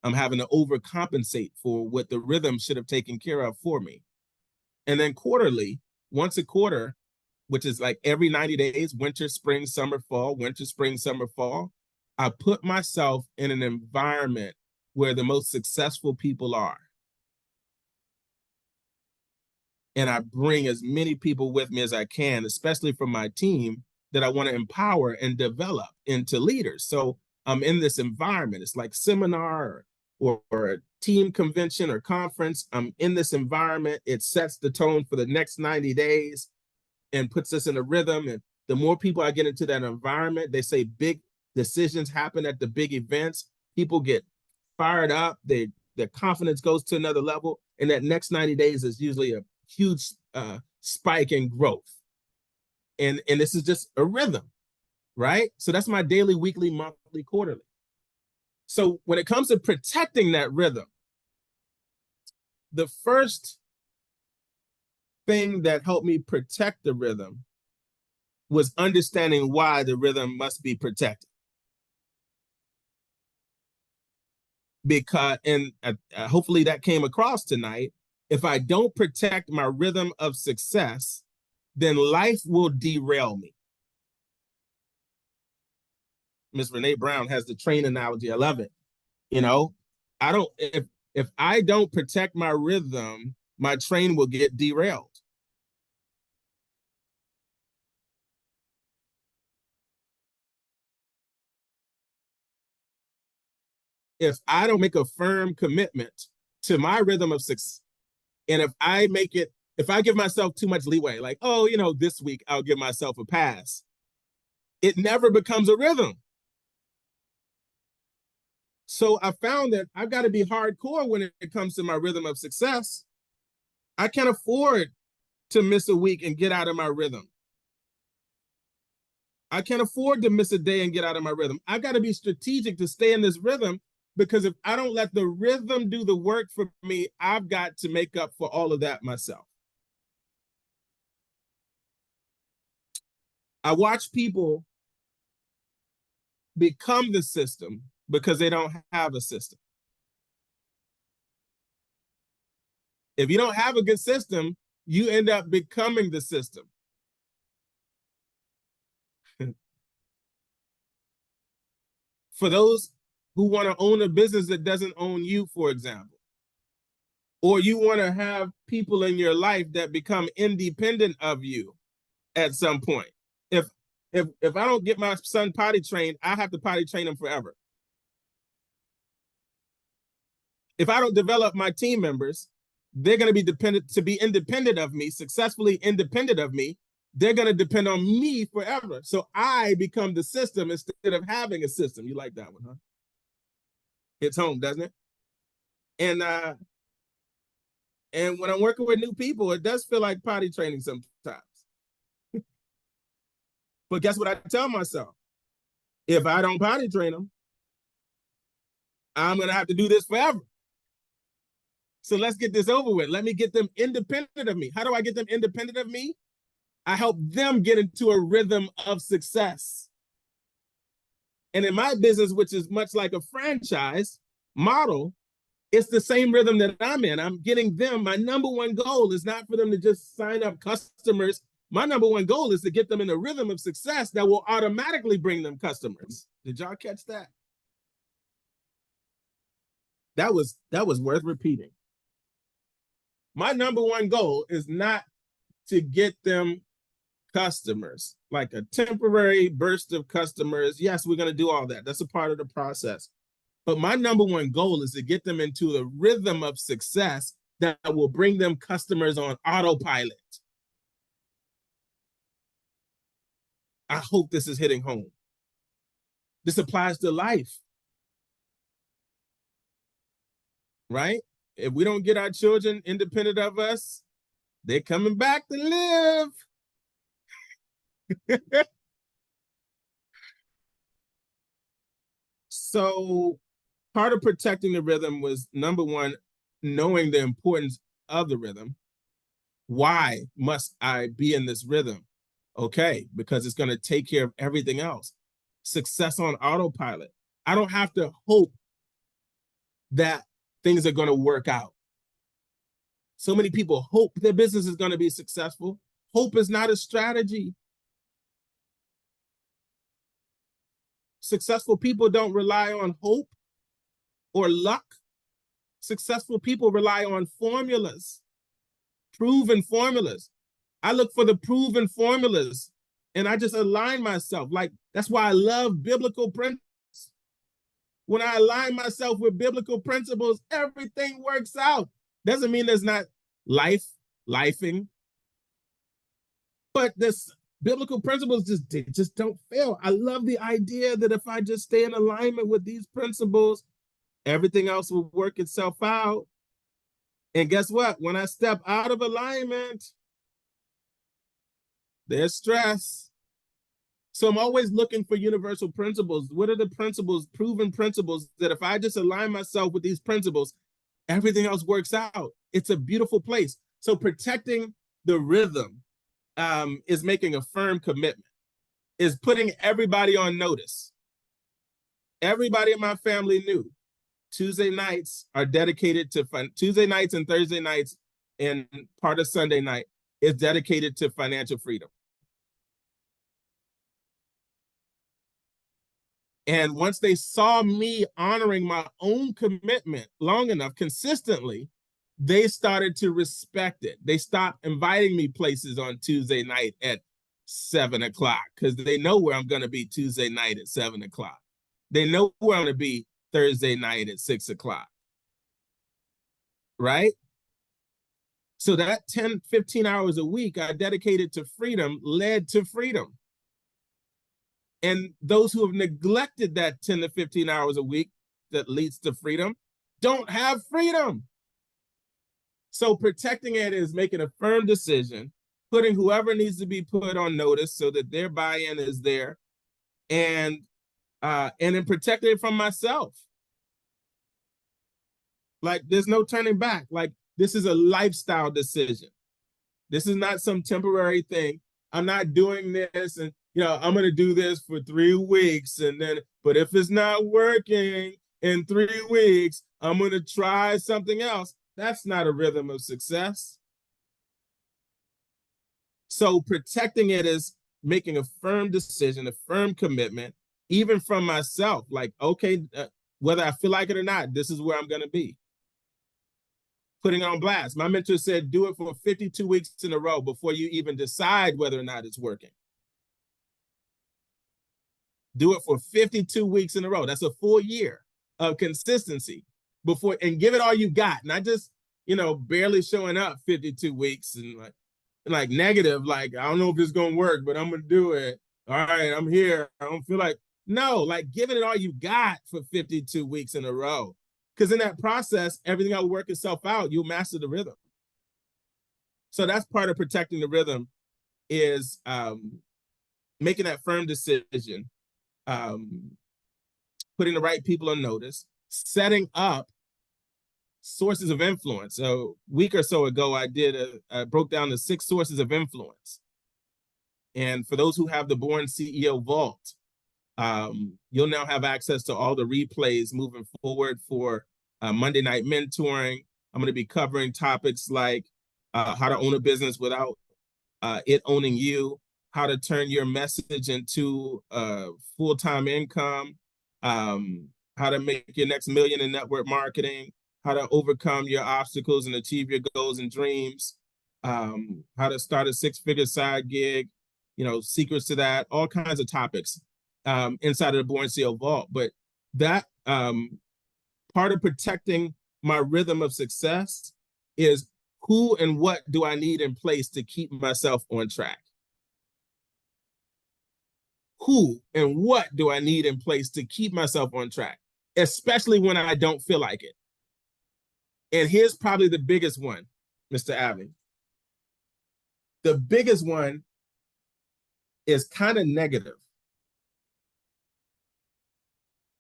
I'm having to overcompensate for what the rhythm should have taken care of for me. And then quarterly, once a quarter, which is like every 90 days, winter, spring, summer, fall, winter, spring, summer, fall, I put myself in an environment where the most successful people are. And I bring as many people with me as I can, especially from my team, that I want to empower and develop into leaders. So I'm in this environment. It's like seminar or a team convention or conference. I'm in this environment. It sets the tone for the next 90 days and puts us in a rhythm. And the more people I get into that environment, they say big decisions happen at the big events. People get fired up. Their confidence goes to another level. And that next 90 days is usually a huge spike in growth. And this is just a rhythm, right? So that's my daily, weekly, monthly, quarterly. So when it comes to protecting that rhythm, the first thing that helped me protect the rhythm was understanding why the rhythm must be protected. Because, and hopefully that came across tonight, if I don't protect my rhythm of success, then life will derail me. Miss Renee Brown has the train analogy. I love it. You know, I don't, if I don't protect my rhythm, my train will get derailed. If I don't make a firm commitment to my rhythm of success, and if I give myself too much leeway, like, oh, this week I'll give myself a pass, it never becomes a rhythm. So I found that I've got to be hardcore when it comes to my rhythm of success. I can't afford to miss a week and get out of my rhythm. I can't afford to miss a day and get out of my rhythm. I've got to be strategic to stay in this rhythm, because if I don't let the rhythm do the work for me, I've got to make up for all of that myself. I watch people become the system because they don't have a system. If you don't have a good system, you end up becoming the system. For those who want to own a business that doesn't own you, for example, or you want to have people in your life that become independent of you at some point. If I don't get my son potty trained, I have to potty train him forever. If I don't develop my team members, they're going to be independent of me, successfully independent of me. They're going to depend on me forever. So I become the system instead of having a system. You like that one, huh? It's home, doesn't it? And when I'm working with new people, it does feel like potty training sometimes. But guess what I tell myself? If I don't potty train them, I'm going to have to do this forever. So let's get this over with. Let me get them independent of me. How do I get them independent of me? I help them get into a rhythm of success. And in my business, which is much like a franchise model, it's the same rhythm that I'm in. I'm getting them. My number one goal is not for them to just sign up customers. My number one goal is to get them in a rhythm of success that will automatically bring them customers. Did y'all catch that? That was worth repeating. My number one goal is not to get them customers, like a temporary burst of customers. Yes, we're going to do all that. That's a part of the process. But my number one goal is to get them into a rhythm of success that will bring them customers on autopilot. I hope this is hitting home. This applies to life, right? If we don't get our children independent of us, they're coming back to live. So part of protecting the rhythm was, number one, knowing the importance of the rhythm. Why must I be in this rhythm? Okay, because it's going to take care of everything else. Success on autopilot. I don't have to hope that things are going to work out. So many people hope their business is going to be successful. Hope is not a strategy. Successful people don't rely on hope or luck. Successful people rely on formulas, proven formulas. I look for the proven formulas and I just align myself. Like, that's why I love biblical principles. When I align myself with biblical principles, everything works out. Doesn't mean there's not lifing, but this biblical principles just don't fail. I love the idea that if I just stay in alignment with these principles, everything else will work itself out. And guess what? When I step out of alignment, there's stress. So I'm always looking for universal principles. What are the principles, proven principles, that if I just align myself with these principles, everything else works out? It's a beautiful place. So protecting the rhythm is making a firm commitment. is putting everybody on notice. Everybody in my family knew Tuesday nights are dedicated to Tuesday nights and Thursday nights and part of Sunday night is dedicated to financial freedom. And once they saw me honoring my own commitment long enough, consistently, they started to respect it. They stopped inviting me places on Tuesday night at 7 o'clock because they know where I'm going to be Tuesday night at 7 o'clock. They know where I'm going to be Thursday night at 6 o'clock. Right? So that 10, 15 hours a week I dedicated to freedom led to freedom. And those who have neglected that 10 to 15 hours a week that leads to freedom don't have freedom. So protecting it is making a firm decision, putting whoever needs to be put on notice so that their buy-in is there, and then protecting it from myself. Like there's no turning back. Like this is a lifestyle decision. This is not some temporary thing. I'm not doing this and I'm going to do this for 3 weeks and then, but if it's not working in 3 weeks, I'm going to try something else. That's not a rhythm of success. So protecting it is making a firm decision, a firm commitment, even from myself. Like, okay, whether I feel like it or not, this is where I'm going to be. Putting on blast. My mentor said, do it for 52 weeks in a row before you even decide whether or not it's working. Do it for 52 weeks in a row. That's a full year of consistency before, and give it all you got. Not just, barely showing up 52 weeks and like negative, like, I don't know if it's going to work, but I'm going to do it. All right, I'm here. I don't feel like, no, like giving it all you got for 52 weeks in a row. Because in that process, everything will work itself out. You'll master the rhythm. So that's part of protecting the rhythm is making that firm decision, putting the right people on notice, setting up sources of influence. So a week or so ago, I broke down the 6 sources of influence. And for those who have the BornCEO Vault, you'll now have access to all the replays moving forward for Monday Night Mentoring. I'm going to be covering topics like how to own a business without it owning you, how to turn your message into full-time income, how to make your next million in network marketing, how to overcome your obstacles and achieve your goals and dreams, how to start a 6-figure side gig, secrets to that, all kinds of topics inside of the BornCEO Vault. But that part of protecting my rhythm of success is who and what do I need in place to keep myself on track? Who and what do I need in place to keep myself on track, especially when I don't feel like it? And here's probably the biggest one, Mr. Abbey. The biggest one is kind of negative.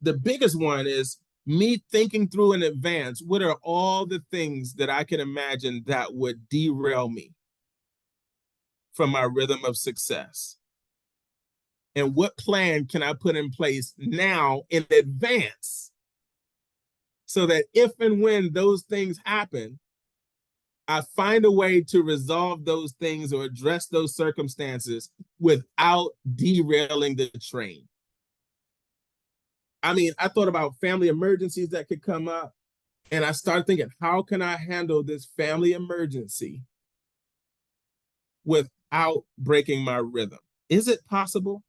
The biggest one is me thinking through in advance, what are all the things that I can imagine that would derail me from my rhythm of success? And what plan can I put in place now in advance so that if and when those things happen, I find a way to resolve those things or address those circumstances without derailing the train. I mean, I thought about family emergencies that could come up, and I started thinking, how can I handle this family emergency without breaking my rhythm? Is it possible?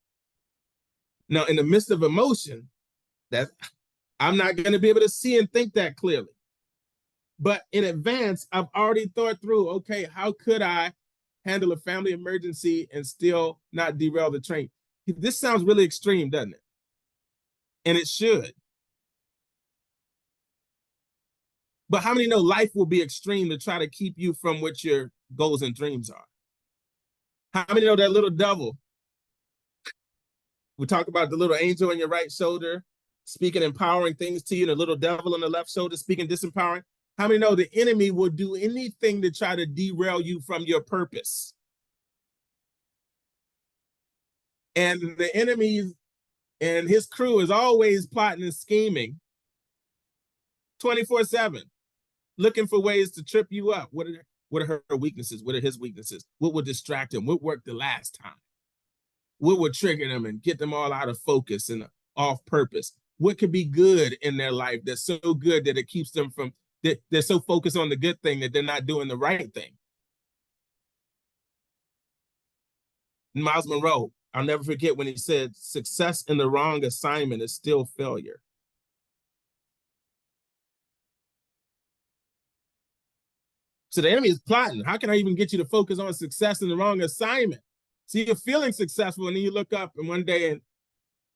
Now, in the midst of emotion, that I'm not going to be able to see and think that clearly. But in advance, I've already thought through, okay, how could I handle a family emergency and still not derail the train? This sounds really extreme, doesn't it? And it should. But how many know life will be extreme to try to keep you from what your goals and dreams are? How many know that little devil? We talk about the little angel on your right shoulder speaking empowering things to you, and the little devil on the left shoulder speaking disempowering. How many know the enemy will do anything to try to derail you from your purpose? And the enemy and his crew is always plotting and scheming 24/7, looking for ways to trip you up. What are her weaknesses? What are his weaknesses? What would distract him? What worked the last time? What would trigger them and get them all out of focus and off purpose? What could be good in their life that's so good that it keeps them from, they're so focused on the good thing that they're not doing the right thing? Miles Monroe, I'll never forget when he said, success in the wrong assignment is still failure. So the enemy is plotting. How can I even get you to focus on success in the wrong assignment? So you're feeling successful, and then you look up and one day and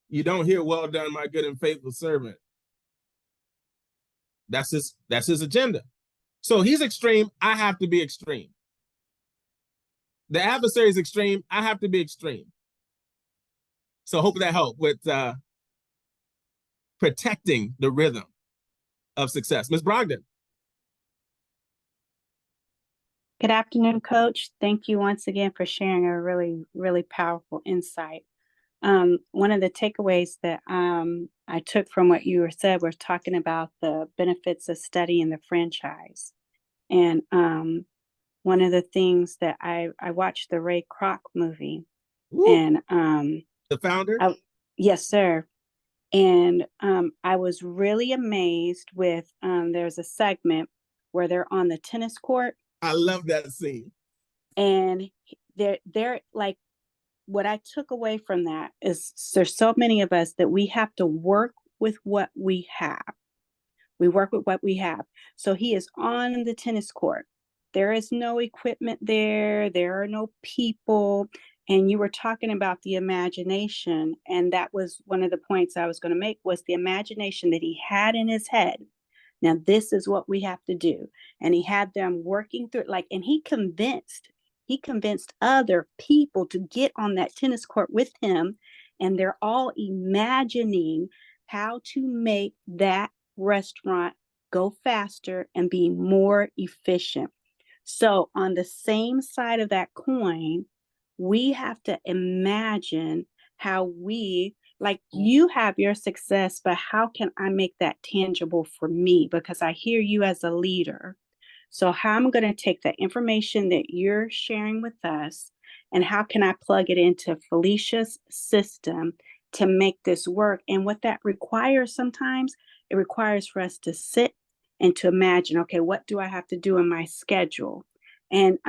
you don't hear, well done, my good and faithful servant. That's his agenda. So he's extreme, I have to be extreme. The adversary is extreme, I have to be extreme. So hope that helped with protecting the rhythm of success. Ms. Brogdon. Good afternoon, Coach. Thank you once again for sharing a really, really powerful insight. One of the takeaways that I took from what you said was talking about the benefits of studying the franchise. And one of the things that I watched the Ray Kroc movie. Ooh. And the founder? Yes, sir. And I was really amazed with there's a segment where they're on the tennis court. I love that scene. And they're like, what I took away from that is there's so many of us that we have to work with what we have. We work with what we have. So he is on the tennis court. There is no equipment there. There are no people. And you were talking about the imagination. And that was one of the points I was going to make, was the imagination that he had in his head. Now, this is what we have to do. And he had them working through it, and he convinced other people to get on that tennis court with him. And they're all imagining how to make that restaurant go faster and be more efficient. So on the same side of that coin, we have to imagine how we, like, you have your success, but how can I make that tangible for me? Because I hear you as a leader. So how I'm going to take the information that you're sharing with us, and how can I plug it into Felicia's system to make this work? And what that requires, sometimes it requires for us to sit and to imagine, okay, what do I have to do in my schedule? And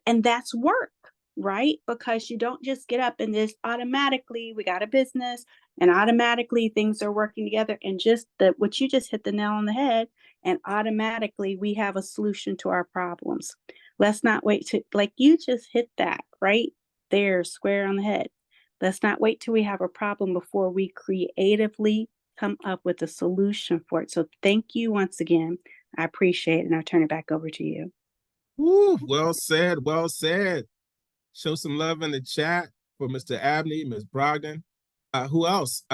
that's work, right? Because you don't just get up and just automatically, we got a business and automatically things are working together, and just what you just hit the nail on the head, and automatically we have a solution to our problems. Let's not wait to, like you just hit that right there, square on the head. Let's not wait till we have a problem before we creatively come up with a solution for it. So thank you once again. I appreciate it, and I'll turn it back over to you. Ooh, well said, well said. Show some love in the chat for Mr. Abney, Ms. Brogdon. Who else?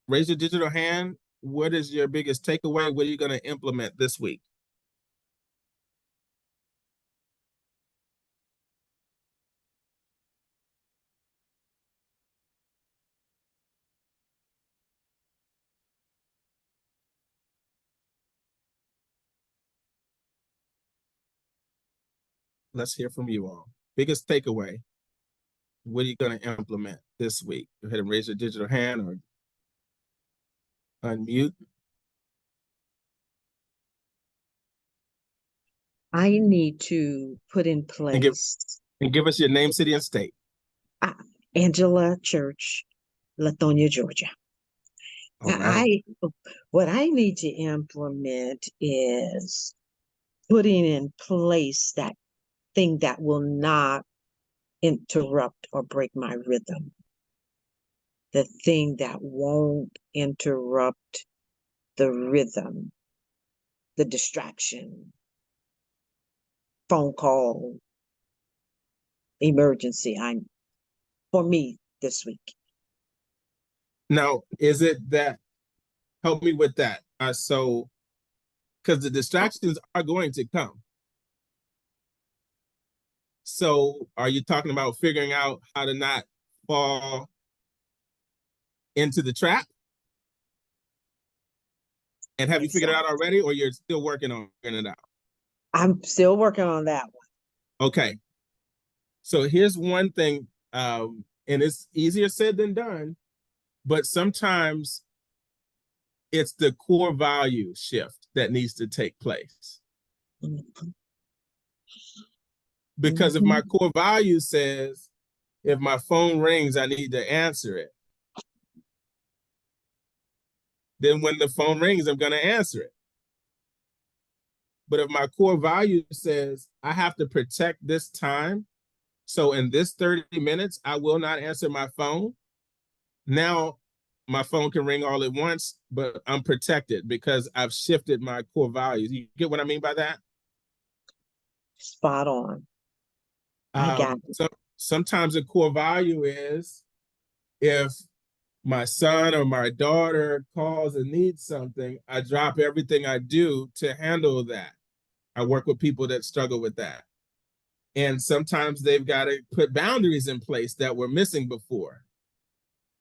Raise your digital hand. What is your biggest takeaway? What are you going to implement this week? Let's hear from you all. Biggest takeaway. What are you going to implement this week? Go ahead and raise your digital hand or unmute. I need to put in place. And give us your name, city, and state. Angela Church, Lithonia, Georgia. All right. What I need to implement is putting in place that thing that will not interrupt or break my rhythm. The thing that won't interrupt the rhythm, the distraction, phone call, emergency. For me this week. Now, is it that, help me with that. So, because the distractions are going to come. So are you talking about figuring out how to not fall into the trap? And have you figured it out already, or you're still working on it out? I'm still working on that one. Okay. So here's one thing, and it's easier said than done, but sometimes it's the core value shift that needs to take place. Because if my core value says, if my phone rings, I need to answer it, then when the phone rings, I'm going to answer it. But if my core value says, I have to protect this time, so in this 30 minutes, I will not answer my phone, now my phone can ring all at once, but I'm protected because I've shifted my core values. You get what I mean by that? Spot on. I got it. So sometimes a core value is, if my son or my daughter calls and needs something, I drop everything I do to handle that. I work with people that struggle with that. And sometimes they've got to put boundaries in place that were missing before.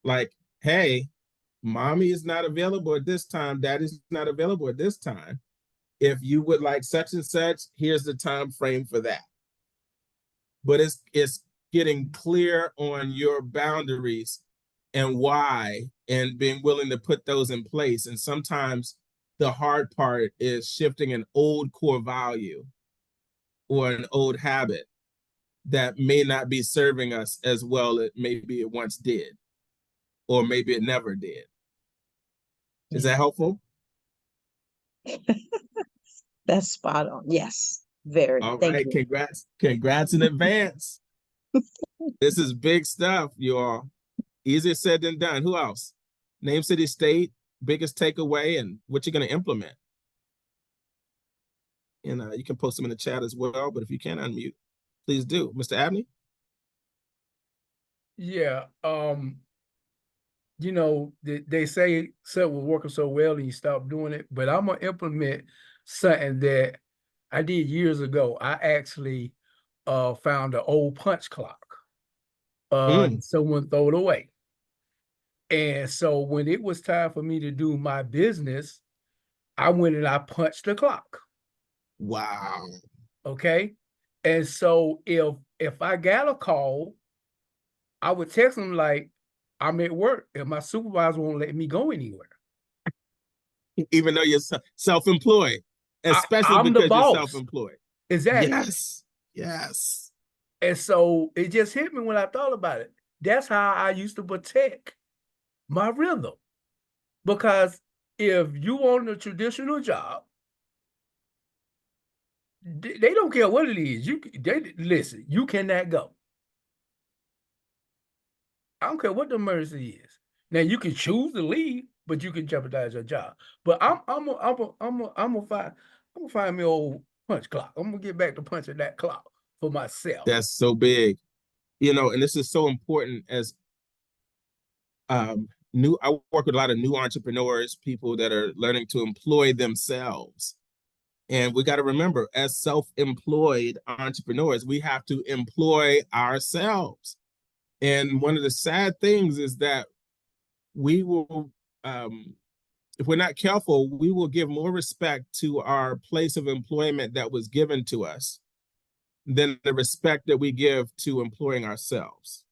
Like, hey, mommy is not available at this time, daddy's not available at this time. If you would like such and such, here's the time frame for that. But it's getting clear on your boundaries and why, and being willing to put those in place. And sometimes the hard part is shifting an old core value or an old habit that may not be serving us as well as maybe it once did, or maybe it never did. Is that helpful? That's spot on. Yes, very. All Thank right, you. congrats in advance. This is big stuff, you all. Easier said than done. Who else? Name, city, state, biggest takeaway, and what you're going to implement. And you can post them in the chat as well, but if you can unmute, please do. Mr. Abney? Yeah. You know, they say something was working so well and you stop doing it, but I'm gonna implement something that I did years ago. I actually found an old punch clock. Someone threw it away. And so when it was time for me to do my business, I went and I punched the clock. Wow. Okay. And so if I got a call, I would text them like, I'm at work and my supervisor won't let me go anywhere. Even though you're self-employed, especially I'm the because you're boss. self-employed. Exactly. Yes. Yes. And so it just hit me when I thought about it. That's how I used to protect my rhythm. Because if you want a traditional job, they don't care what it is. Listen, you cannot go. I don't care what the emergency is. Now you can choose to leave, but you can jeopardize your job. But I'm gonna find me old punch clock. I'm gonna get back to punching that clock for myself. That's so big. You know, and this is so important as I work with a lot of new entrepreneurs, people that are learning to employ themselves. And we got to remember, as self-employed entrepreneurs, we have to employ ourselves. And one of the sad things is that we will, if we're not careful, we will give more respect to our place of employment that was given to us than the respect that we give to employing ourselves.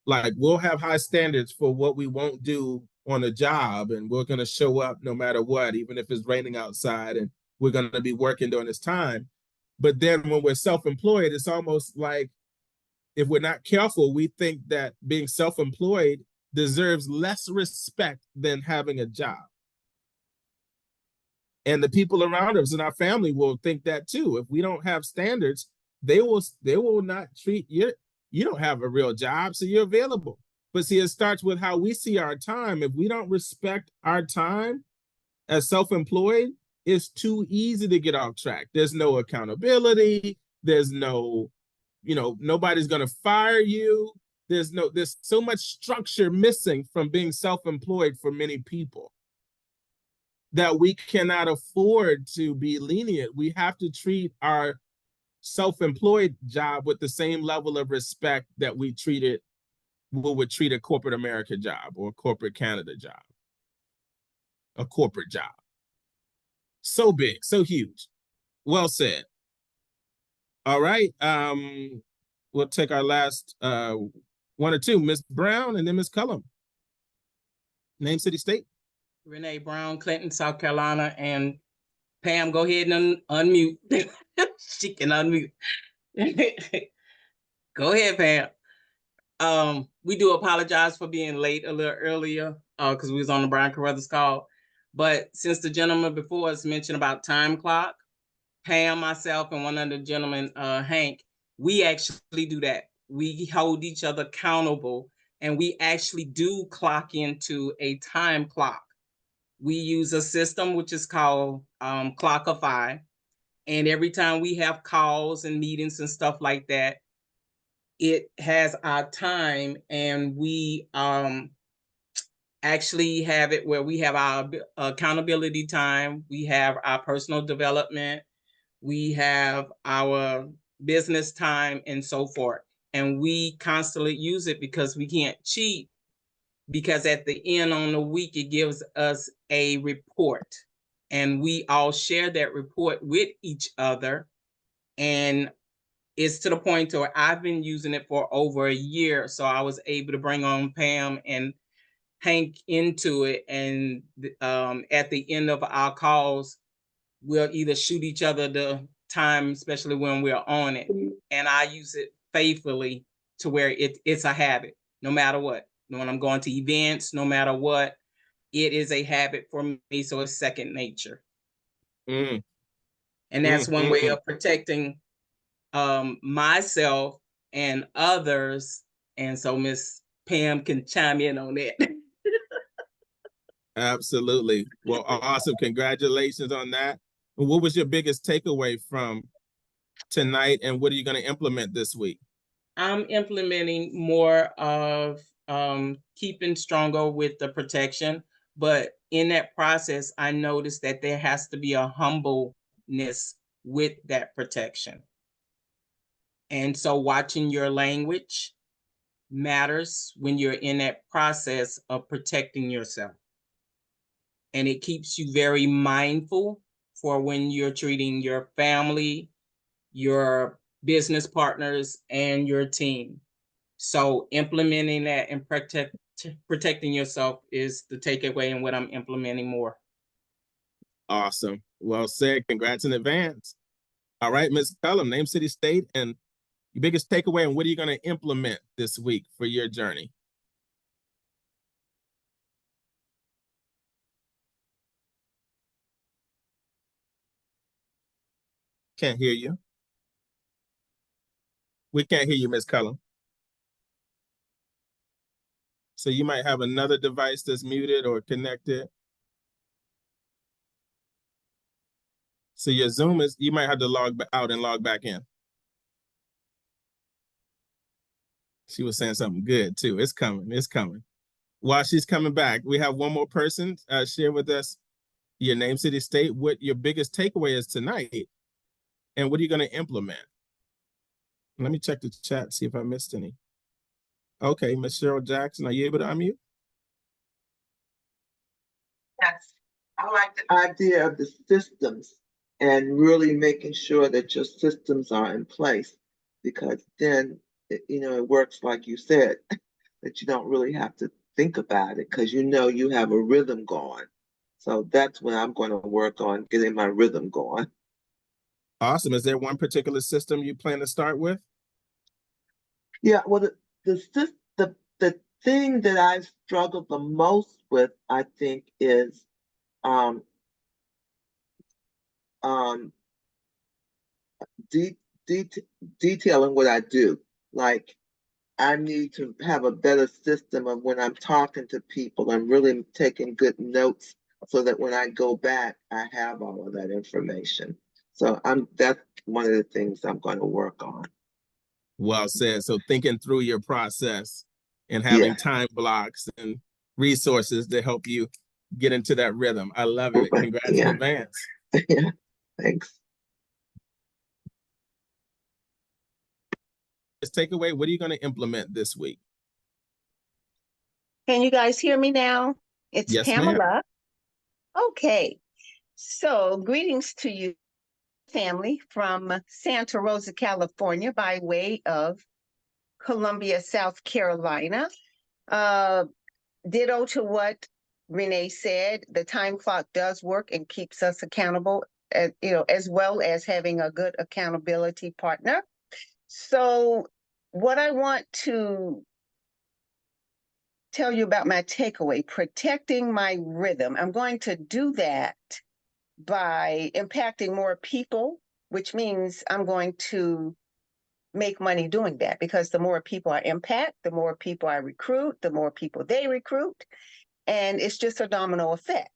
Like, we'll have high standards for what we won't do on a job, and we're going to show up no matter what, even if it's raining outside, and we're going to be working during this time. But then when we're self-employed, it's almost like, if we're not careful, we think that being self-employed deserves less respect than having a job. And the people around us in our family will think that too. If we don't have standards, they will not treat you. You don't have a real job, so you're available. But see, it starts with how we see our time. If we don't respect our time as self-employed, it's too easy to get off track. There's no accountability. There's no, nobody's going to fire you. There's so much structure missing from being self-employed for many people that we cannot afford to be lenient. We have to treat our self-employed job with the same level of respect that we treated would treat a corporate America job or a corporate Canada job, a corporate job. So big, so huge. Well said. All right. We'll take our last one or two. Miss Brown and then Miss Cullum. Name, city, state. Renee Brown, Clinton, South Carolina, and Pam, go ahead and unmute. She can unmute. Go ahead, Pam. We do apologize for being late a little earlier because we was on the Brian Carruthers call. But since the gentleman before us mentioned about time clock, Pam, myself, and one other gentleman, Hank, we actually do that. We hold each other accountable, and we actually do clock into a time clock. We use a system which is called Clockify. And every time we have calls and meetings and stuff like that, it has our time, and we actually have it where we have our accountability time, we have our personal development, we have our business time, and so forth. And we constantly use it because we can't cheat, because at the end on the week, it gives us a report. And we all share that report with each other. And it's to the point where I've been using it for over a year. So I was able to bring on Pam and Hank into it. And at the end of our calls, we'll either shoot each other the time, especially when we're on it. And I use it faithfully to where it's a habit, no matter what. When I'm going to events, no matter what, it is a habit for me. So it's second nature. And that's one way of protecting myself and others. And so Miss Pam can chime in on that. Absolutely. Well, awesome. Congratulations on that. What was your biggest takeaway from tonight, and what are you going to implement this week? I'm implementing more of keeping stronger with the protection. But in that process, I noticed that there has to be a humbleness with that protection. And so watching your language matters when you're in that process of protecting yourself. And it keeps you very mindful for when you're treating your family, your business partners, and your team. So implementing that and protecting yourself is the takeaway, and what I'm implementing more. Awesome. Well said. Congrats in advance. All right, Ms. Cullum, name, city, state, and your biggest takeaway, and what are you going to implement this week for your journey? Can't hear you. We can't hear you, Ms. Cullum. So you might have another device that's muted or connected. So your Zoom is, you might have to log out and log back in. She was saying something good too. It's coming, it's coming. While she's coming back, we have one more person share with us your name, city, state, what your biggest takeaway is tonight, and what are you going to implement? Let me check the chat, see if I missed any. Okay, Miss Cheryl Jackson, are you able to unmute? Yes, I like the idea of the systems and really making sure that your systems are in place, because then, it works like you said, that you don't really have to think about it because you have a rhythm going. So that's what I'm going to work on, getting my rhythm going. Awesome. Is there one particular system you plan to start with? Yeah, well, the thing that I've struggled the most with, I think, is detailing what I do. Like, I need to have a better system of when I'm talking to people and really taking good notes so that when I go back, I have all of that information. So that's one of the things I'm going to work on. Well said. So thinking through your process and having time blocks and resources to help you get into that rhythm. I love it. Congrats in advance. Yeah, thanks. Takeaway, what are you going to implement this week? Can you guys hear me now? It's Yes, ma'am. Pamela. Okay. So greetings to you, family, from Santa Rosa, California, by way of Columbia, South Carolina. Ditto to what Renee said, the time clock does work and keeps us accountable, as well as having a good accountability partner. So what I want to tell you about my takeaway, protecting my rhythm. I'm going to do that by impacting more people, which means I'm going to make money doing that, because the more people I impact, the more people I recruit, the more people they recruit, and it's just a domino effect.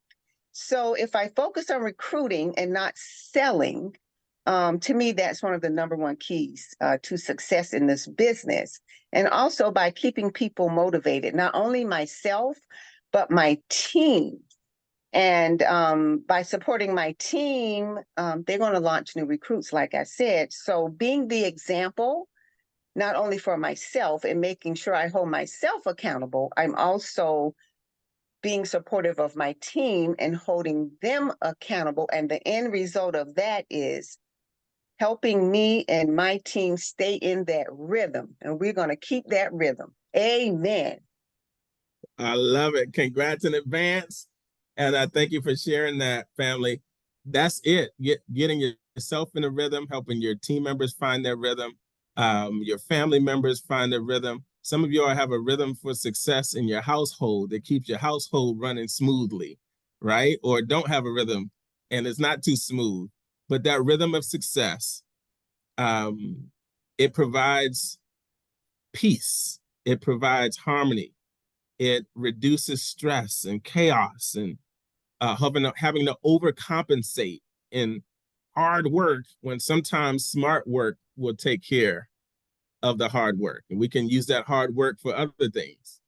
So if I focus on recruiting and not selling, to me, that's one of the number one keys to success in this business. And also by keeping people motivated, not only myself, but my team. And by supporting my team, they're going to launch new recruits, like I said. So being the example, not only for myself and making sure I hold myself accountable, I'm also being supportive of my team and holding them accountable. And the end result of that is helping me and my team stay in that rhythm. And we're going to keep that rhythm. Amen. I love it. Congrats in advance. And I thank you for sharing that, family. That's it. Getting yourself in a rhythm, helping your team members find their rhythm, your family members find their rhythm. Some of you all have a rhythm for success in your household that keeps your household running smoothly, right? Or don't have a rhythm and it's not too smooth. But that rhythm of success, it provides peace. It provides harmony. It reduces stress and chaos and having to overcompensate in hard work when sometimes smart work will take care of the hard work. And we can use that hard work for other things.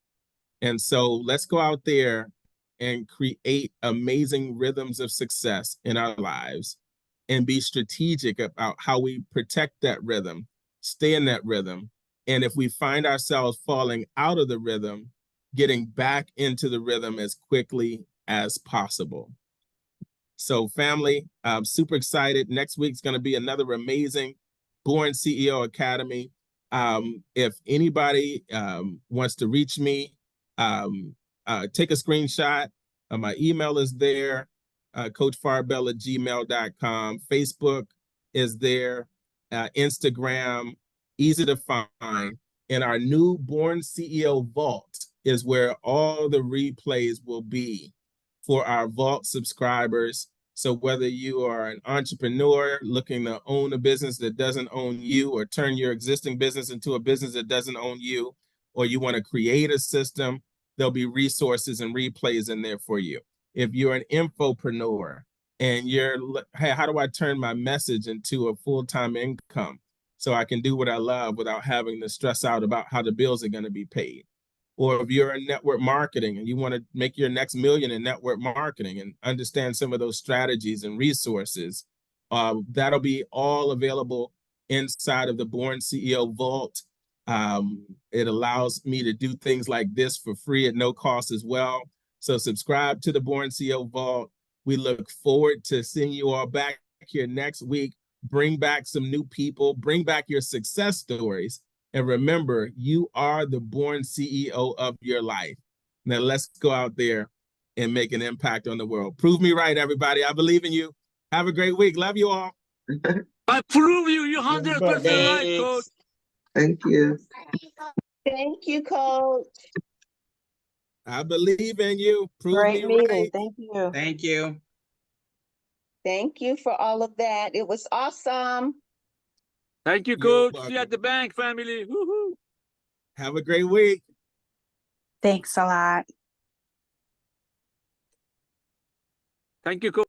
And so let's go out there and create amazing rhythms of success in our lives and be strategic about how we protect that rhythm, stay in that rhythm. And if we find ourselves falling out of the rhythm, getting back into the rhythm as quickly as possible. So family, I'm super excited. Next week's going to be another amazing Born CEO Academy. If anybody wants to reach me, take a screenshot. My email is there, coachfarbell@gmail.com. Facebook is there, Instagram, easy to find. And our new Born CEO Vault is where all the replays will be for our Vault subscribers. So whether you are an entrepreneur looking to own a business that doesn't own you, or turn your existing business into a business that doesn't own you, or you want to create a system, there'll be resources and replays in there for you. If you're an infopreneur and you're, hey, how do I turn my message into a full-time income so I can do what I love without having to stress out about how the bills are going to be paid? Or if you're in network marketing and you want to make your next million in network marketing and understand some of those strategies and resources, that'll be all available inside of the Born CEO Vault. It allows me to do things like this for free at no cost as well. So subscribe to the Born CEO Vault. We look forward to seeing you all back here next week. Bring back some new people, bring back your success stories. And remember, you are the Born CEO of your life. Now let's go out there and make an impact on the world. Prove me right, everybody. I believe in you. Have a great week. Love you all. I prove you. You're 100% right, Coach. Thank you. Thank you, Coach. I believe in you. Prove Great me meeting. right. Thank you. Thank you. Thank you for all of that. It was awesome. Thank you, You're Coach. See you welcome. at the bank, family. Woo-hoo. Have a great week. Thanks a lot. Thank you, Coach.